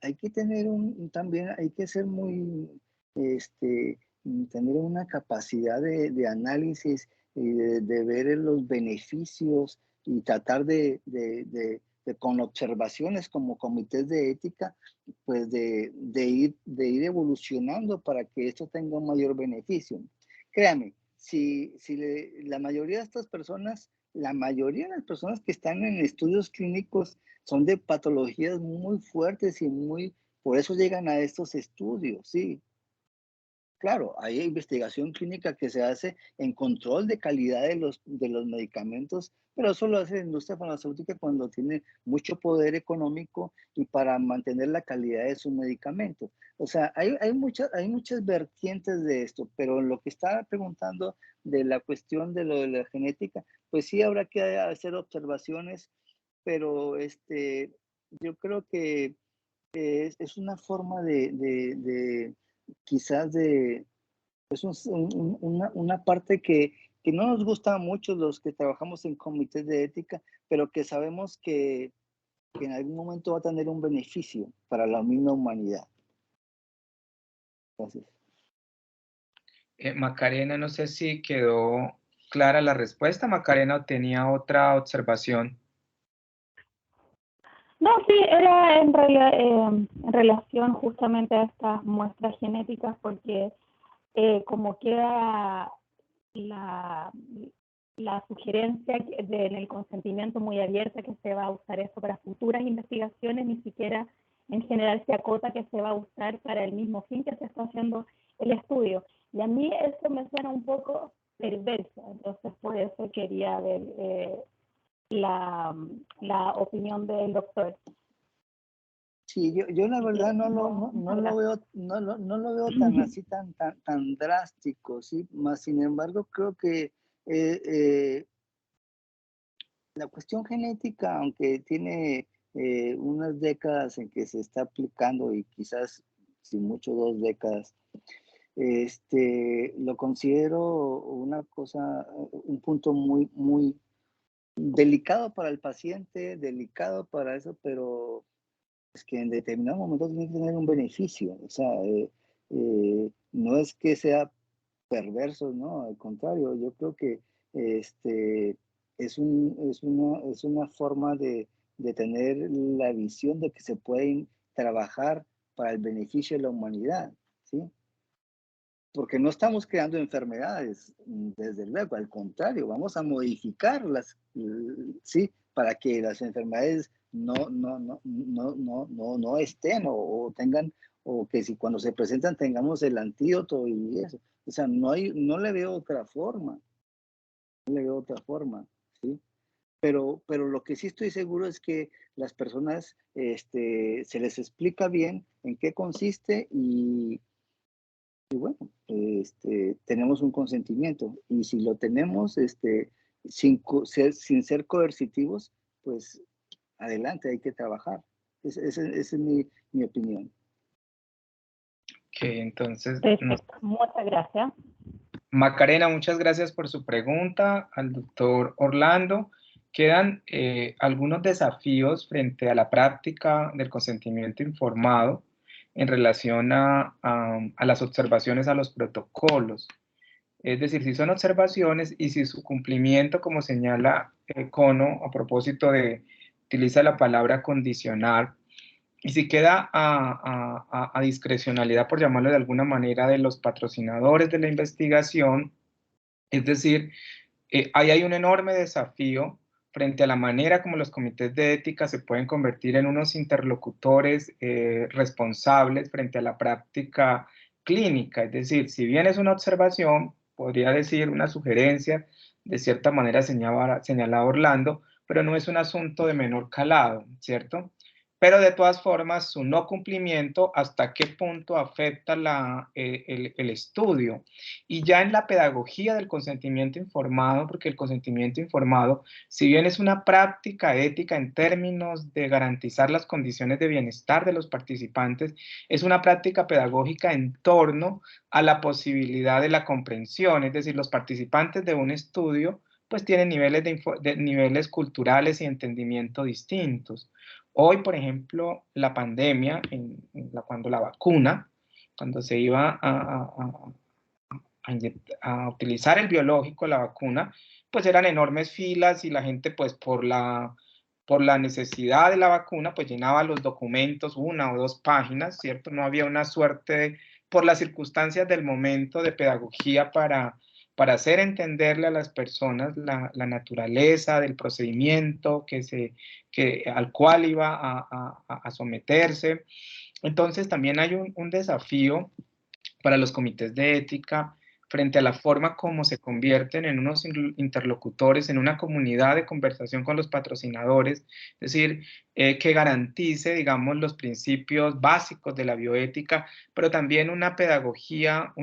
hay que tener también hay que ser muy, tener una capacidad de análisis y de ver los beneficios y tratar con observaciones como comités de ética, pues de ir evolucionando para que esto tenga un mayor beneficio. Créame, la mayoría de estas personas, la mayoría de las personas que están en estudios clínicos son de patologías muy fuertes y por eso llegan a estos estudios, sí. Claro, hay investigación clínica que se hace en control de calidad de los medicamentos, pero eso lo hace la industria farmacéutica cuando tiene mucho poder económico y para mantener la calidad de sus medicamentos. O sea, hay muchas vertientes de esto, pero lo que estaba preguntando de la cuestión de lo de la genética, pues sí habrá que hacer observaciones, pero yo creo que es una forma quizás es una parte que no nos gusta a muchos los que trabajamos en comités de ética, pero que sabemos que en algún momento va a tener un beneficio para la misma humanidad. Gracias. Macarena, no sé si quedó clara la respuesta. Macarena, ¿o tenía otra observación? No, sí, era en relación justamente a estas muestras genéticas, porque como queda la sugerencia en el consentimiento muy abierta que se va a usar eso para futuras investigaciones, ni siquiera en general se acota que se va a usar para el mismo fin que se está haciendo el estudio. Y a mí eso me suena un poco perverso, entonces por eso quería ver la opinión del doctor. Sí, yo la verdad no lo veo tan así, tan drástico, ¿sí? Más sin embargo, creo que la cuestión genética, aunque tiene unas décadas en que se está aplicando y quizás, sin mucho, 2 décadas, lo considero una cosa, un punto muy, muy delicado para el paciente, delicado para eso, pero es que en determinado momento tiene que tener un beneficio. O sea, no es que sea perverso, no, al contrario, yo creo que es una forma de tener la visión de que se pueden trabajar para el beneficio de la humanidad, ¿sí? porque no estamos creando enfermedades, desde luego, al contrario, vamos a modificarlas, ¿sí? Para que las enfermedades no estén o tengan, o que si cuando se presentan tengamos el antídoto y eso. O sea, no le veo otra forma, ¿sí? Pero lo que sí estoy seguro es que las personas, se les explica bien en qué consiste y bueno, tenemos un consentimiento. Y si lo tenemos, sin ser coercitivos, pues adelante, hay que trabajar. Esa es mi opinión. Ok, entonces, Perfecto, muchas gracias. Macarena, muchas gracias por su pregunta. Al doctor Orlando, quedan algunos desafíos frente a la práctica del consentimiento informado en relación a las observaciones a los protocolos. Es decir, si son observaciones y si su cumplimiento, como señala Cono, a propósito de, utiliza la palabra condicionar, y si queda a discrecionalidad, por llamarlo de alguna manera, de los patrocinadores de la investigación, es decir, ahí hay un enorme desafío frente a la manera como los comités de ética se pueden convertir en unos interlocutores responsables frente a la práctica clínica. Es decir, si bien es una observación, podría decir una sugerencia, de cierta manera señalaba Orlando, pero no es un asunto de menor calado, ¿cierto? Pero de todas formas, su no cumplimiento, ¿hasta qué punto afecta el estudio? Y ya en la pedagogía del consentimiento informado, porque el consentimiento informado, si bien es una práctica ética en términos de garantizar las condiciones de bienestar de los participantes, es una práctica pedagógica en torno a la posibilidad de la comprensión, es decir, los participantes de un estudio pues tienen niveles, niveles culturales y entendimiento distintos. Hoy, por ejemplo, la pandemia, cuando la vacuna, cuando se iba a utilizar el biológico, la vacuna, pues eran enormes filas y la gente pues por la necesidad de la vacuna pues llenaba los documentos, 1 o 2 páginas, ¿cierto? No había una suerte, por las circunstancias del momento, de pedagogía para hacer entenderle a las personas la naturaleza del procedimiento al cual iba a someterse. Entonces también hay un desafío para los comités de ética frente a la forma como se convierten en unos interlocutores, en una comunidad de conversación con los patrocinadores, es decir, que garantice, digamos, los principios básicos de la bioética, pero también una pedagogía,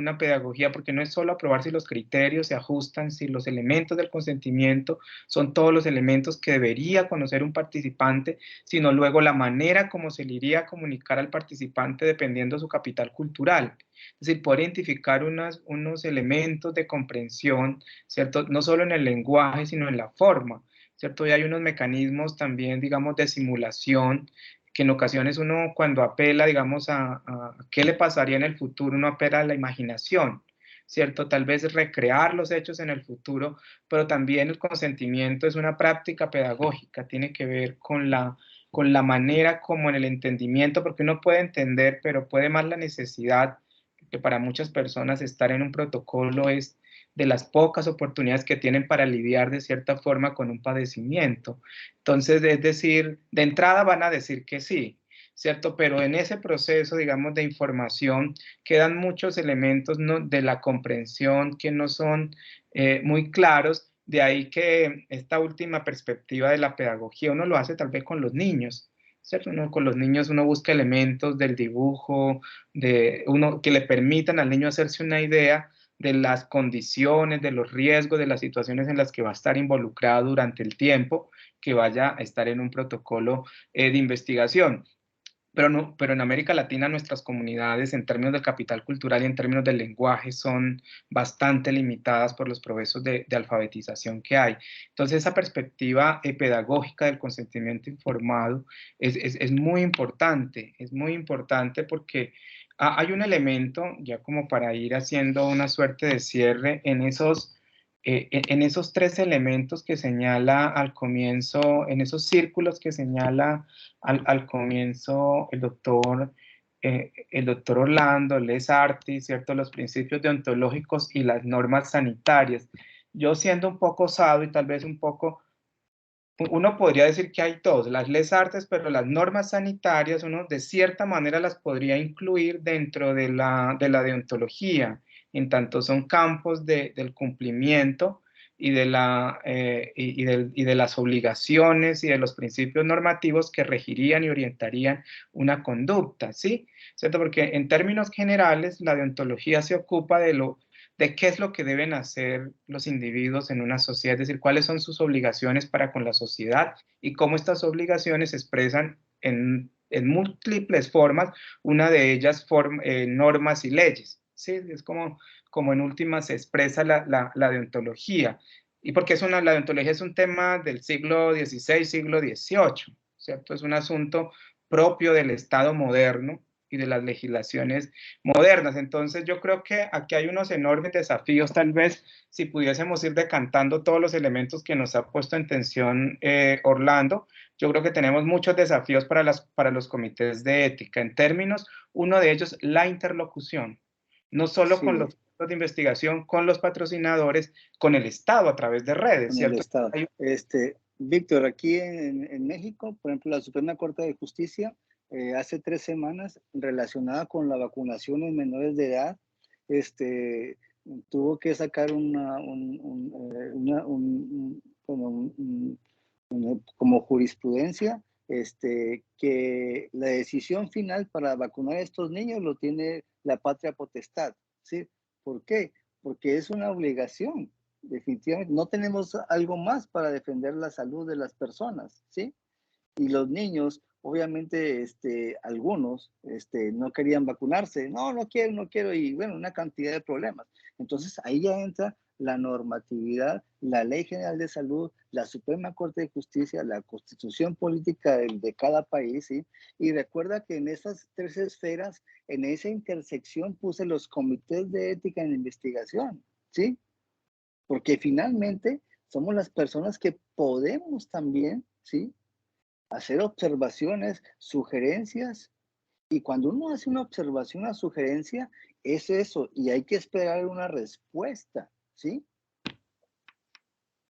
porque no es solo aprobar si los criterios se ajustan, si los elementos del consentimiento son todos los elementos que debería conocer un participante, sino luego la manera como se le iría a comunicar al participante dependiendo de su capital cultural. Es decir, poder identificar unos elementos de comprensión, ¿cierto? No solo en el lenguaje, sino en la forma, ¿cierto? Y hay unos mecanismos también, digamos, de simulación, que en ocasiones uno cuando apela, digamos, a qué le pasaría en el futuro, uno apela a la imaginación, ¿cierto? Tal vez recrear los hechos en el futuro, pero también el consentimiento es una práctica pedagógica, tiene que ver con la manera como en el entendimiento, porque uno puede entender, pero puede más la necesidad, que para muchas personas estar en un protocolo es de las pocas oportunidades que tienen para lidiar de cierta forma con un padecimiento. Entonces, es decir, de entrada van a decir que sí, ¿cierto? Pero en ese proceso, digamos, de información quedan muchos elementos de la comprensión que no son muy claros. De ahí que esta última perspectiva de la pedagogía uno lo hace tal vez con los niños, ¿cierto? Con los niños uno busca elementos del dibujo, que le permitan al niño hacerse una idea de las condiciones, de los riesgos, de las situaciones en las que va a estar involucrado durante el tiempo que vaya a estar en un protocolo de investigación. Pero en América Latina nuestras comunidades en términos del capital cultural y en términos del lenguaje son bastante limitadas por los procesos de alfabetización que hay. Entonces esa perspectiva pedagógica del consentimiento informado es muy importante porque hay un elemento, ya como para ir haciendo una suerte de cierre, en esos 3 elementos que señala al comienzo, en esos círculos que señala al comienzo el doctor el doctor Orlando, Les Artis, ¿cierto? Los principios deontológicos y las normas sanitarias. Yo siendo un poco osado y tal vez un poco, uno podría decir que hay dos, las Les Artes, pero las normas sanitarias uno de cierta manera las podría incluir dentro de la deontología, en tanto son campos del cumplimiento y y de las obligaciones y de los principios normativos que regirían y orientarían una conducta, ¿sí? ¿Cierto? Porque en términos generales la deontología se ocupa de qué es lo que deben hacer los individuos en una sociedad, es decir, cuáles son sus obligaciones para con la sociedad y cómo estas obligaciones se expresan en múltiples formas, una de ellas normas y leyes, ¿sí? Es como en última se expresa la deontología. Y porque la deontología es un tema del siglo XVI, siglo XVIII, ¿cierto? Es un asunto propio del Estado moderno y de las legislaciones modernas. Entonces yo creo que aquí hay unos enormes desafíos, tal vez si pudiésemos ir decantando todos los elementos que nos ha puesto en tensión Orlando, yo creo que tenemos muchos desafíos para los comités de ética. En términos, uno de ellos, la interlocución, no solo Sí, con los centros de investigación, con los patrocinadores, con el Estado a través de redes, con el ¿cierto? Estado. Víctor, aquí en México, por ejemplo, la Suprema Corte de Justicia, hace 3 semanas, relacionada con la vacunación en menores de edad, tuvo que sacar como jurisprudencia, que la decisión final para vacunar a estos niños lo tiene la patria potestad, ¿sí? ¿Por qué? Porque es una obligación. Definitivamente no tenemos algo más para defender la salud de las personas, ¿sí? Y los niños, obviamente, algunos no querían vacunarse, no quiero, no quiero, y bueno, una cantidad de problemas. Entonces ahí ya entra la normatividad, la Ley General de Salud, la Suprema Corte de Justicia, la Constitución Política de cada país, ¿sí? Y recuerda que en esas 3 esferas, en esa intersección puse los comités de ética en investigación, ¿sí? Porque finalmente somos las personas que podemos también, ¿sí?, hacer observaciones, sugerencias, y cuando uno hace una observación, una sugerencia, es eso, y hay que esperar una respuesta, ¿sí?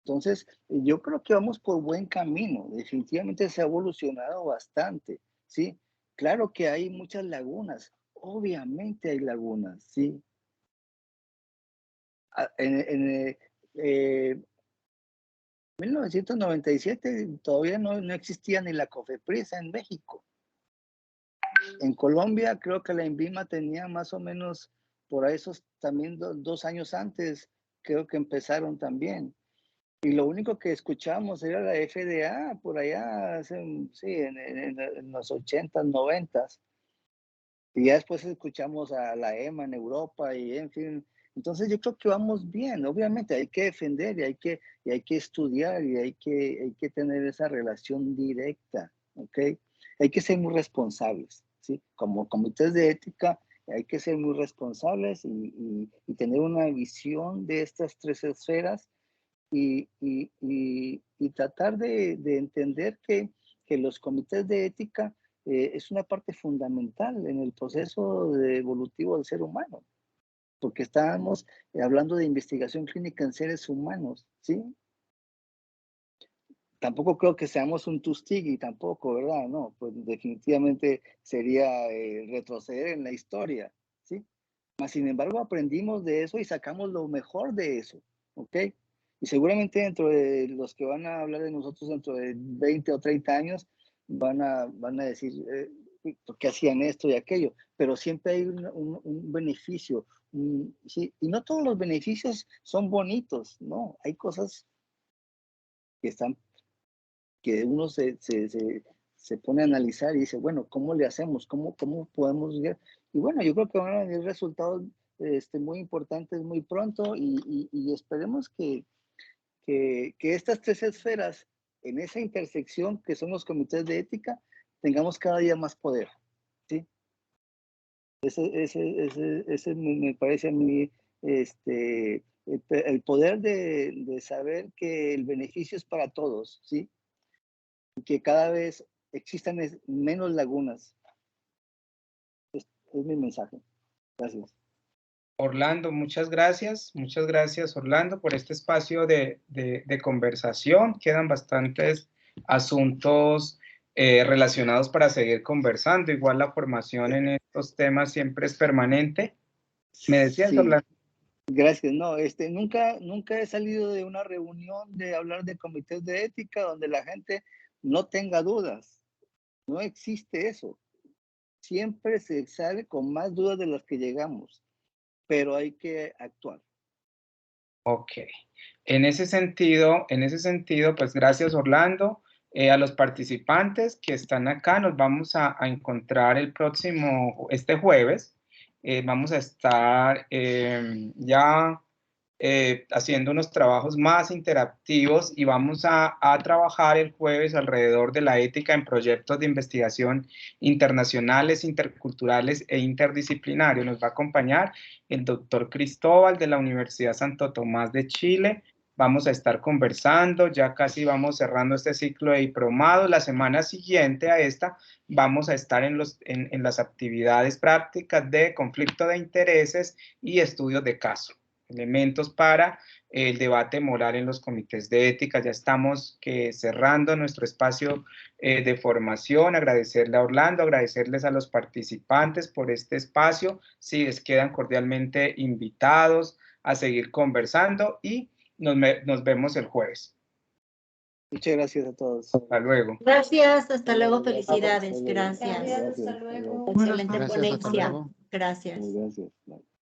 Entonces, yo creo que vamos por buen camino, definitivamente se ha evolucionado bastante, ¿sí? Claro que hay muchas lagunas, obviamente hay lagunas, ¿sí? En 1997 todavía no existía ni la COFEPRIS en México. En Colombia creo que la INVIMA tenía más o menos por ahí esos también 2 años antes, creo que empezaron también. Y lo único que escuchábamos era la FDA por allá, sí, en los 80s, 90s. Y ya después escuchamos a la EMA en Europa y en fin. Entonces yo creo que vamos bien. Obviamente hay que defender y hay que estudiar y hay que tener esa relación directa, ¿ok? Hay que ser muy responsables, ¿sí? Como comités de ética hay que ser muy responsables y tener una visión de estas 3 esferas y tratar de entender que los comités de ética es una parte fundamental en el proceso evolutivo del ser humano, porque estábamos hablando de investigación clínica en seres humanos, ¿sí? Tampoco creo que seamos un Tuskegee, tampoco, ¿verdad? No, pues definitivamente sería retroceder en la historia, ¿sí? Mas, sin embargo, aprendimos de eso y sacamos lo mejor de eso, ¿ok? Y seguramente dentro de los que van a hablar de nosotros dentro de 20 o 30 años, van a decir, ¿por qué hacían esto y aquello? Pero siempre hay un beneficio, ¿sí? Y no todos los beneficios son bonitos, ¿no? Hay cosas que uno se pone a analizar y dice, bueno, ¿cómo le hacemos? ¿Cómo podemos llegar? Y bueno, yo creo que van a venir resultados muy importantes muy pronto y esperemos que estas 3 esferas, en esa intersección que son los comités de ética, tengamos cada día más poder, ¿sí? Ese me parece a mí el poder de saber que el beneficio es para todos, ¿sí? Y que cada vez existan menos lagunas. es mi mensaje. Gracias. Orlando, muchas gracias Orlando por este espacio de conversación. Quedan bastantes asuntos relacionados para seguir conversando. Igual la formación en estos temas siempre es permanente. ¿Me decías, Sí. Orlando? Gracias. No, nunca he salido de una reunión de hablar de comités de ética donde la gente no tenga dudas. No existe eso. Siempre se sale con más dudas de las que llegamos, pero hay que actuar. Ok. En ese sentido, pues gracias, Orlando. A los participantes que están acá, nos vamos a encontrar este jueves. Vamos a estar ya haciendo unos trabajos más interactivos y vamos a trabajar el jueves alrededor de la ética en proyectos de investigación internacionales, interculturales e interdisciplinarios. Nos va a acompañar el doctor Cristóbal de la Universidad Santo Tomás de Chile. Vamos a estar conversando, ya casi vamos cerrando este ciclo de diplomado. La semana siguiente a esta vamos a estar en las actividades prácticas de conflicto de intereses y estudios de caso. Elementos para el debate moral en los comités de ética. Ya estamos cerrando nuestro espacio de formación. Agradecerle a Orlando, agradecerles a los participantes por este espacio. Sí, les quedan cordialmente invitados a seguir conversando y nos vemos el jueves. Muchas gracias a todos. Hasta luego. Gracias, hasta luego, felicidades, gracias. Gracias, hasta luego. Excelente Gracias, ponencia. Gracias. Gracias. Gracias.